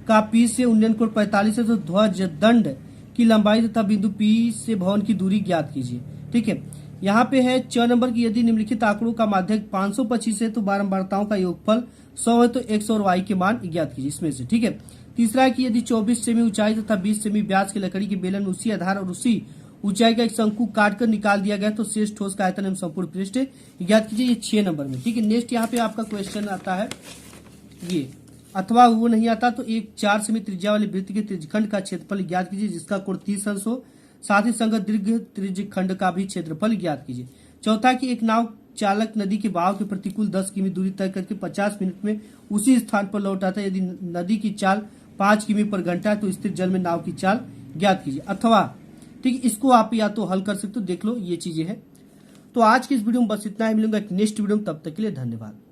का P से उन्नयन कोण 45 है, तो ध्वज दंड की लंबाई तथा बिंदु P से भवन की दूरी ज्ञात कीजिए, ठीक है। यहाँ पे है 6 नंबर की यदि निम्नलिखित आंकड़ों का माध्यक 525 है तो बारंबारताओं का योगफल 100 है, तो x और y के मान ज्ञात कीजिए इसमें से, ठीक है। तीसरा है कि यदि 24 सेमी ऊंचाई तथा 20 सेमी व्यास की लकड़ी के बेलन में उसी आधार और उसी ऊंचाई का एक शंकु काटकर निकाल दिया गया तो शेष ठोस का आयतन एवं संपूर्ण पृष्ठ ज्ञात कीजिए। ये 6 नंबर में, ठीक है। नेक्स्ट यहाँ पे आपका क्वेश्चन आता है ये, अथवा वो नहीं आता तो एक 4 सेमी त्रिज्या वाले वृत्त के त्रिज्यखंड का क्षेत्रफल ज्ञात कीजिए जिसका कोण 30 अंश हो, साथ ही संगत दीर्घ त्रिज्यखंड का भी क्षेत्रफल ज्ञात कीजिए। चौथा कि एक नाव चालक नदी के बहाव के प्रतिकूल 10 किमी दूरी तय करके 50 मिनट में उसी स्थान पर लौट आता है। यदि नदी की चाल 5 किमी पर घंटा है तो स्थिर जल में नाव की चाल ज्ञात कीजिए। अथवा, ठीक, इसको आप या तो हल कर सकते हो, देख लो ये चीजें हैं। तो आज की इस वीडियो में बस इतना ही, मिलूंगा एक नेक्स्ट वीडियो में, तब तक के लिए धन्यवाद।